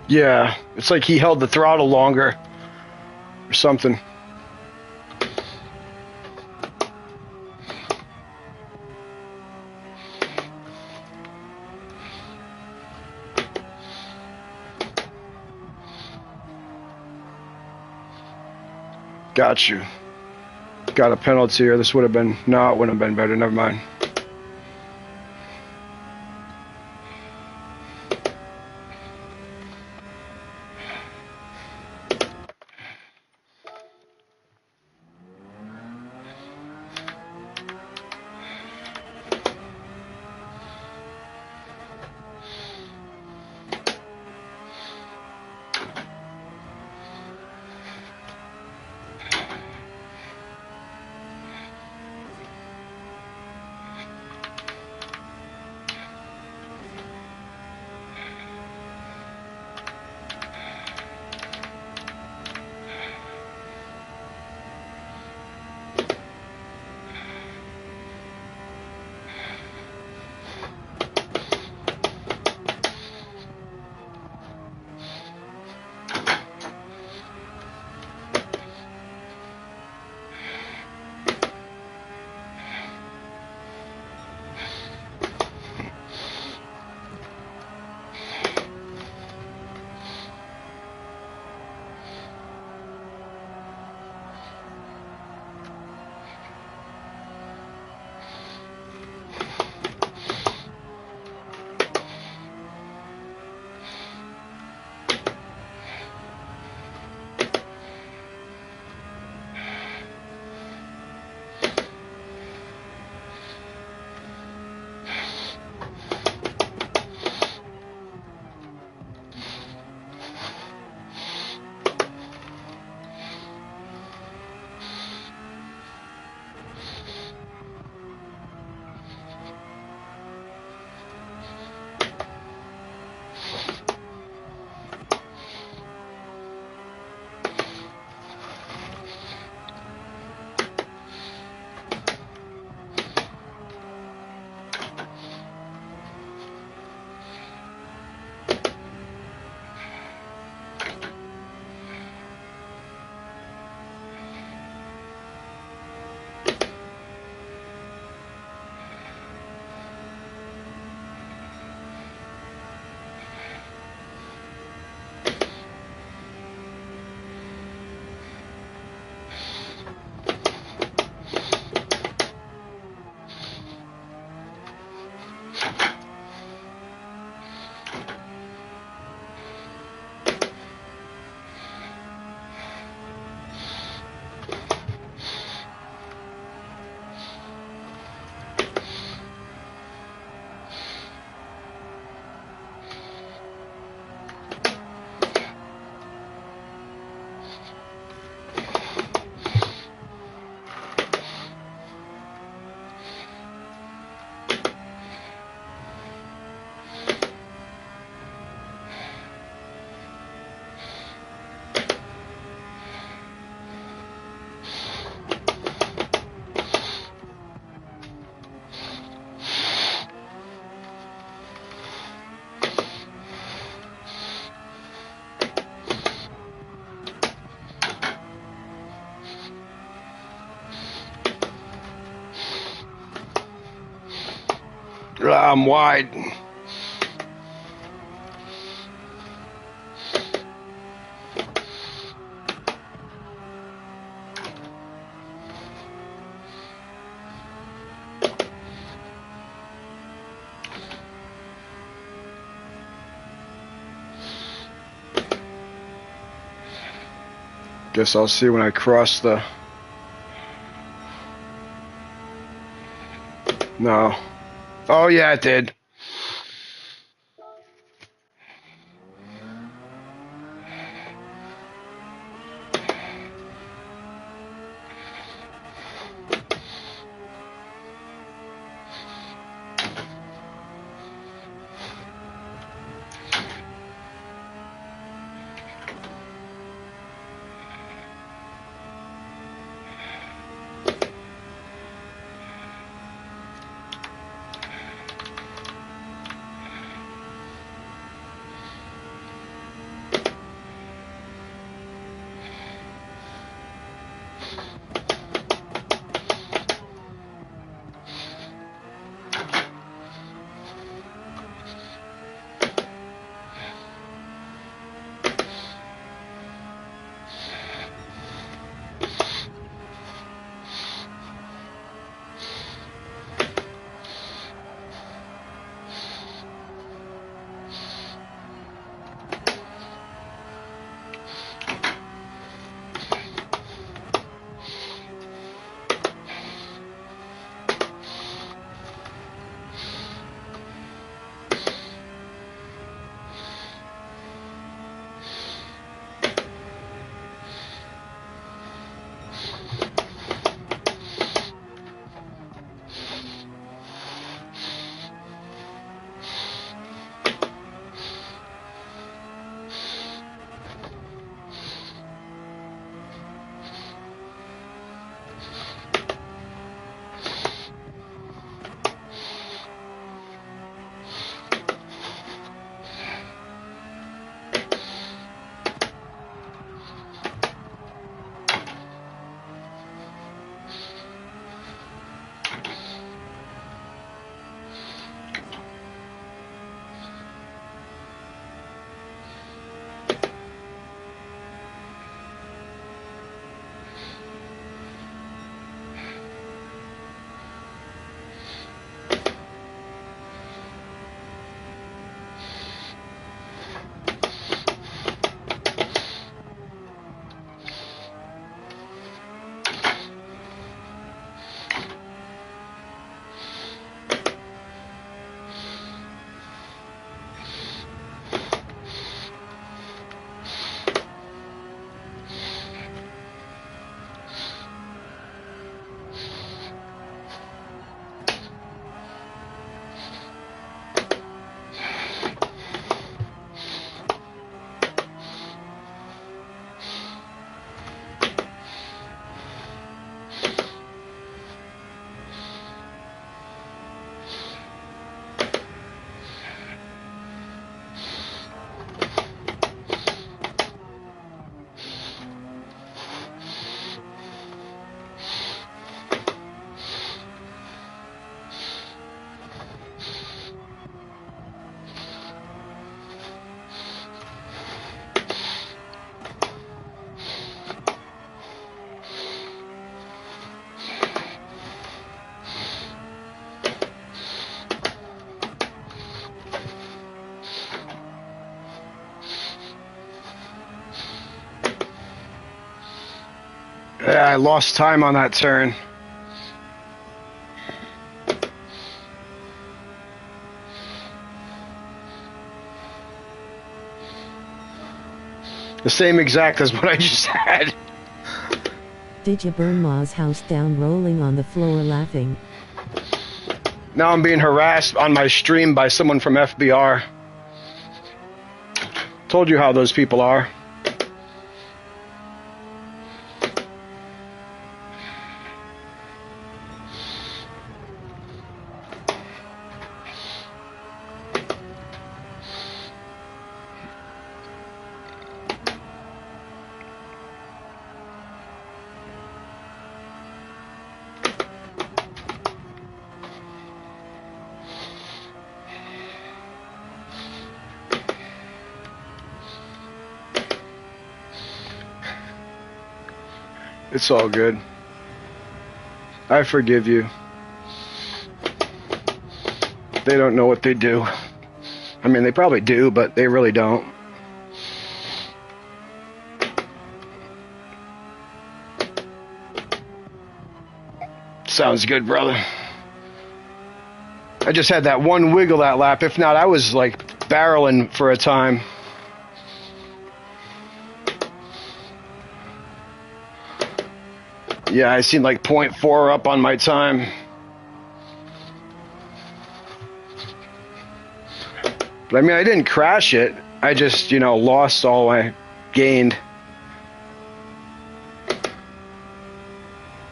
Yeah, it's like he held the throttle longer or something. Got you. Got a penalty here. This would have been... No, it wouldn't have been better. Never mind. I'm wide. Guess I'll see when I cross the... No. Oh, yeah, it did. Yeah, I lost time on that turn. The same exact as what I just had. Did you burn Ma's house down rolling on the floor laughing? Now I'm being harassed on my stream by someone from FBR. Told you how those people are. It's all good. I forgive you. They don't know what they do. I mean, they probably do, but they really don't. Sounds good, brother. I just had that one wiggle that lap. If not, I was like barreling for a time. Yeah, I seen like 0.4 up on my time. But I mean, I didn't crash it. I just, you know, lost all I gained.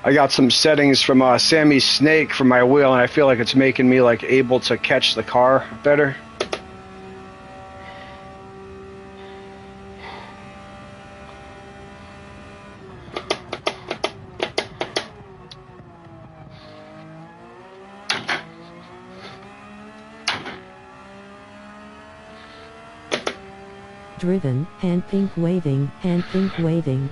I got some settings from Sammy Snake for my wheel, and I feel like it's making me like able to catch the car better. Driven, hand pink waving, hand pink waving.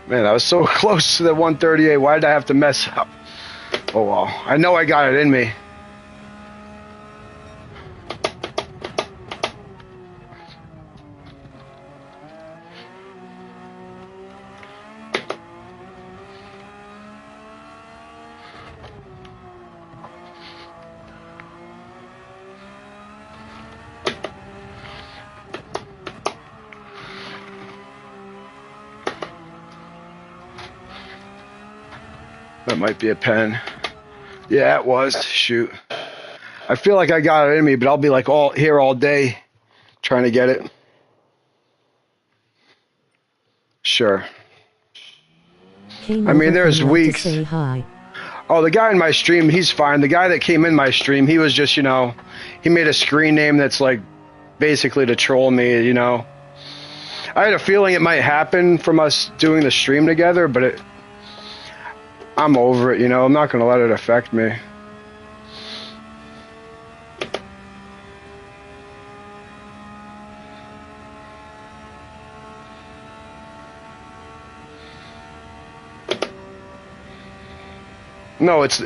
Man, I was so close to the 138. Why did I have to mess up? Oh well, I know I got it in me. That might be a pen. Yeah, it was. Shoot. I feel like I got it in me, but I'll be like all day trying to get it. Sure. I mean, there's weeks. Say hi. Oh, the guy in my stream, he's fine. The guy that came in my stream, he was just, you know, he made a screen name that's like basically to troll me, you know. I had a feeling it might happen from us doing the stream together, but I'm over it, you know. I'm not going to let it affect me. No, it's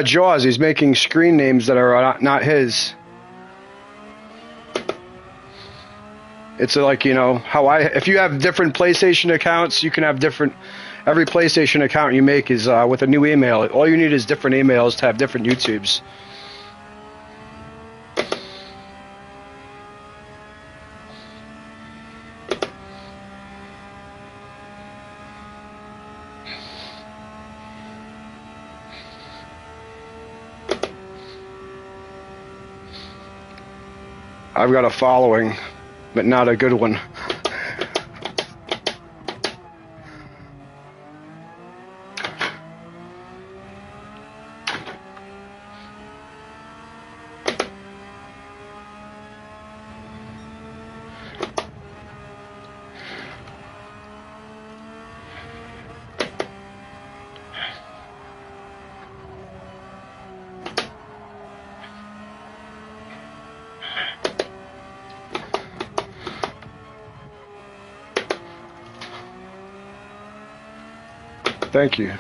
Jaws. He's making screen names that are not his. It's like, you know, how if you have different PlayStation accounts, you can have different. Every PlayStation account you make is with a new email. All you need is different emails to have different YouTubes. I've got a following, but not a good one. Thank you.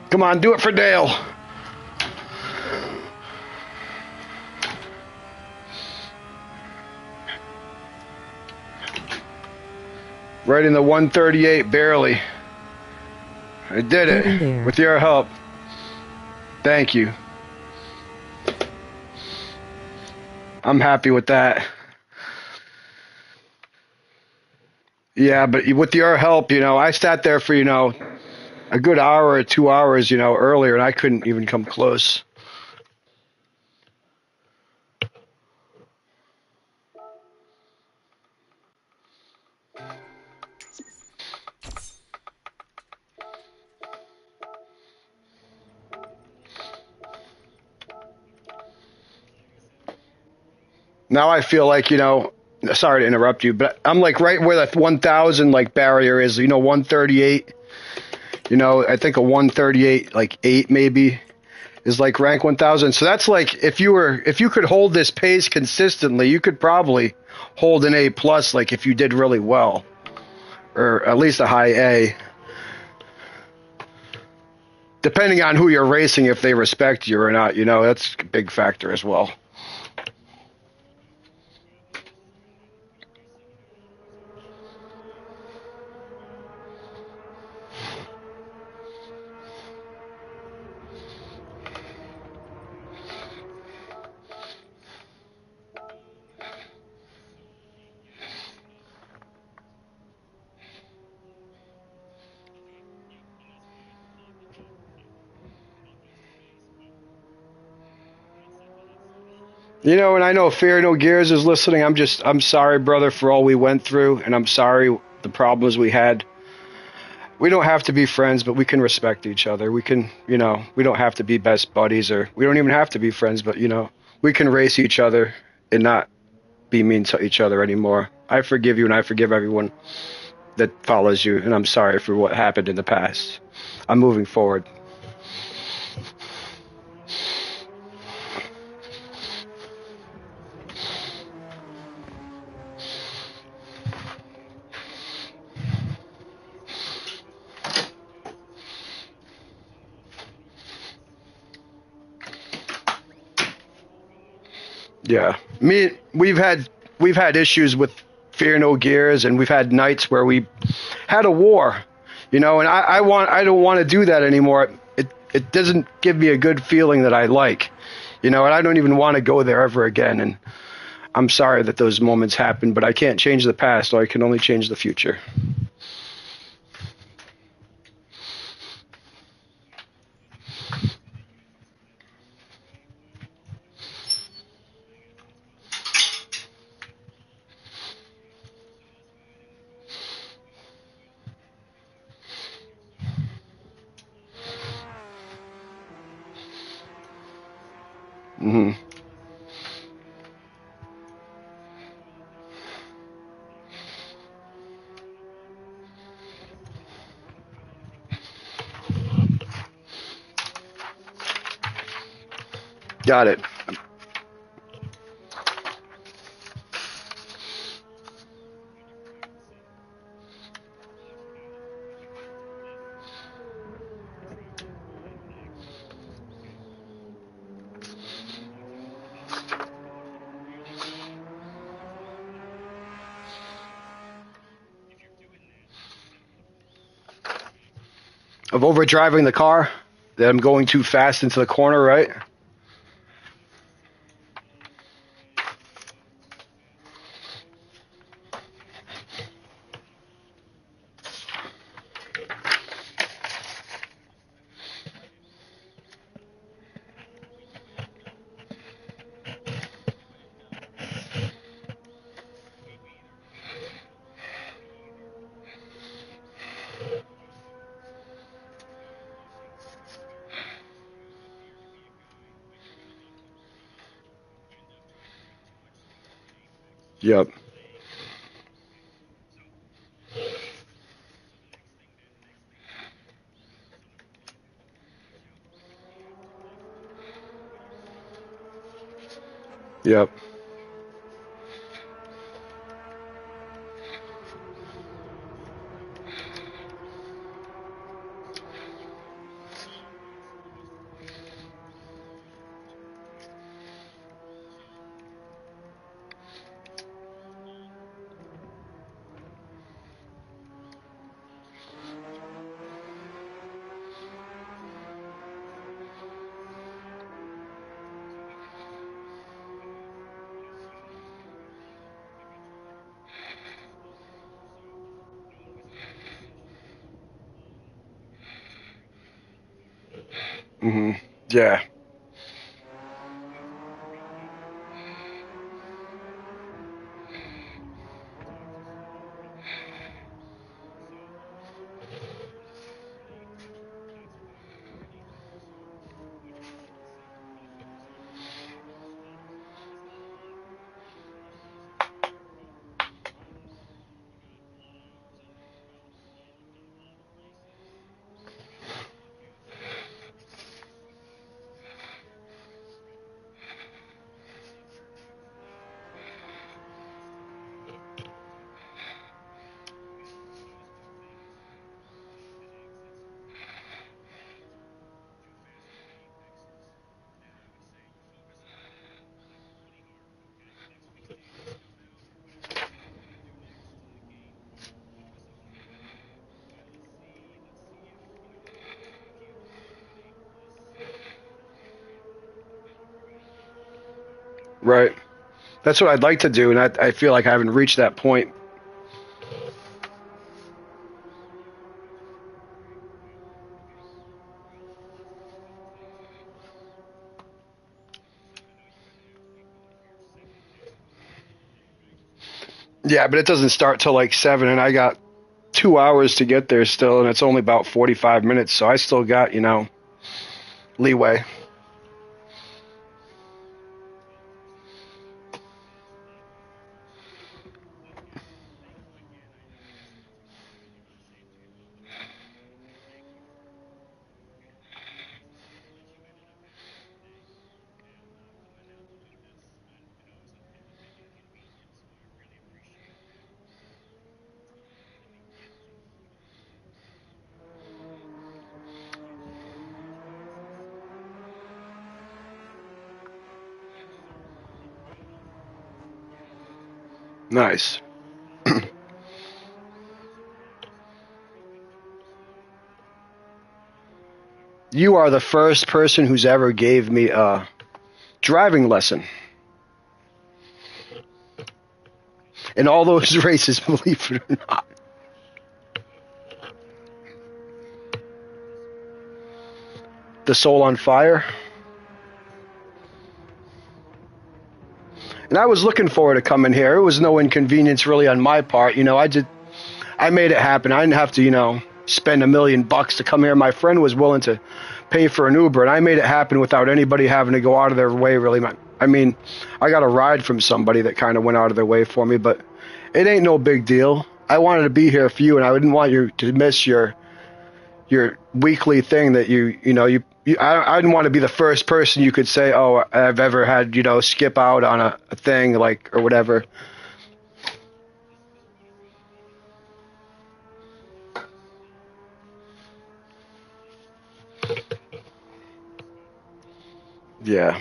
Come on, do it for Dale. Right in the 138, barely. I did it with your help. Thank you. I'm happy with that. Yeah, but with your help, I sat there for, a good hour or 2 hours, earlier, and I couldn't even come close. Now I feel like, sorry to interrupt you, but I'm like right where that 1,000 like barrier is, 138. I think a 138 like 8 maybe is like rank 1,000. So that's like if you could hold this pace consistently, you could probably hold an A plus, like if you did really well, or at least a high A. Depending on who you're racing, if they respect you or not, that's a big factor as well. And I know Fear No Gears is listening. I'm sorry, brother, for all we went through, and I'm sorry the problems we had. We don't have to be friends, but we can respect each other. We can, we don't have to be best buddies, or we don't even have to be friends, but, we can race each other and not be mean to each other anymore. I forgive you, and I forgive everyone that follows you, and I'm sorry for what happened in the past. I'm moving forward. Yeah, we've had issues with fear no gears, and we've had nights where we had a war, you know, and I don't want to do that anymore. It doesn't give me a good feeling that I like, you know, and I don't even want to go there ever again. And I'm sorry that those moments happened, but I can't change the past, so I can only change the future. Hmm. Got it. Of overdriving the car, that I'm going too fast into the corner, right? Yep. Yep. Hmm. Yeah. Right. That's what I'd like to do, and I feel like I haven't reached that point. Yeah, but it doesn't start till like 7, and I got 2 hours to get there still, and it's only about 45 minutes, so I still got, you know, leeway. Nice. You are the first person who's ever gave me a driving lesson. In all those races, believe it or not. The Soul on Fire. And I was looking forward to coming here. It was no inconvenience really on my part. You know, I made it happen. I didn't have to, you know, spend $1 million to come here. My friend was willing to pay for an Uber, and I made it happen without anybody having to go out of their way, really. I mean, I got a ride from somebody that kind of went out of their way for me, but it ain't no big deal. I wanted to be here for you, and I didn't want you to miss your weekly thing that I didn't want to be the first person you could say, oh, I've ever had, you know, skip out on a thing, like, or whatever. Yeah.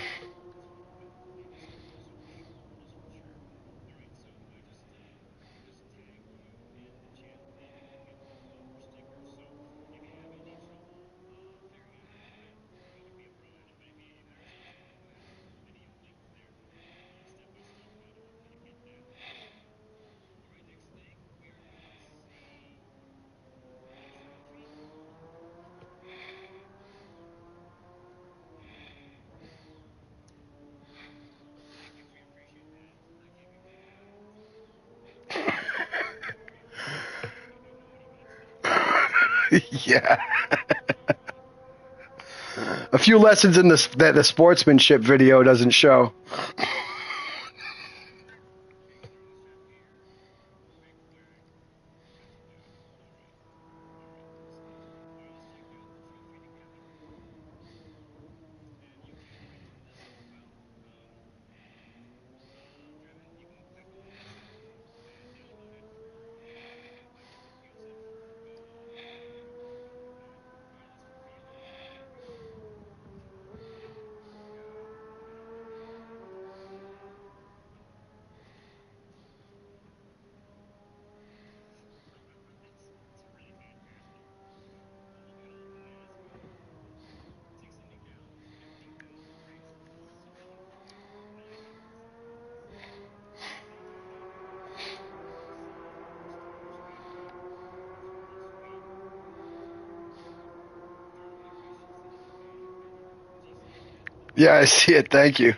Yeah. A few lessons in this that the sportsmanship video doesn't show. Yeah, I see it. Thank you.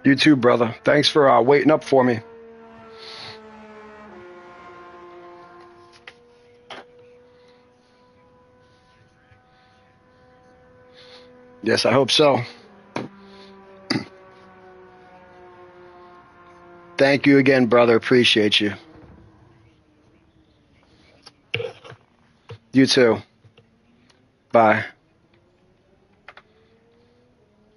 You too, brother. Thanks for waiting up for me. Yes, I hope so. Thank you again, brother. Appreciate you. You too. Bye.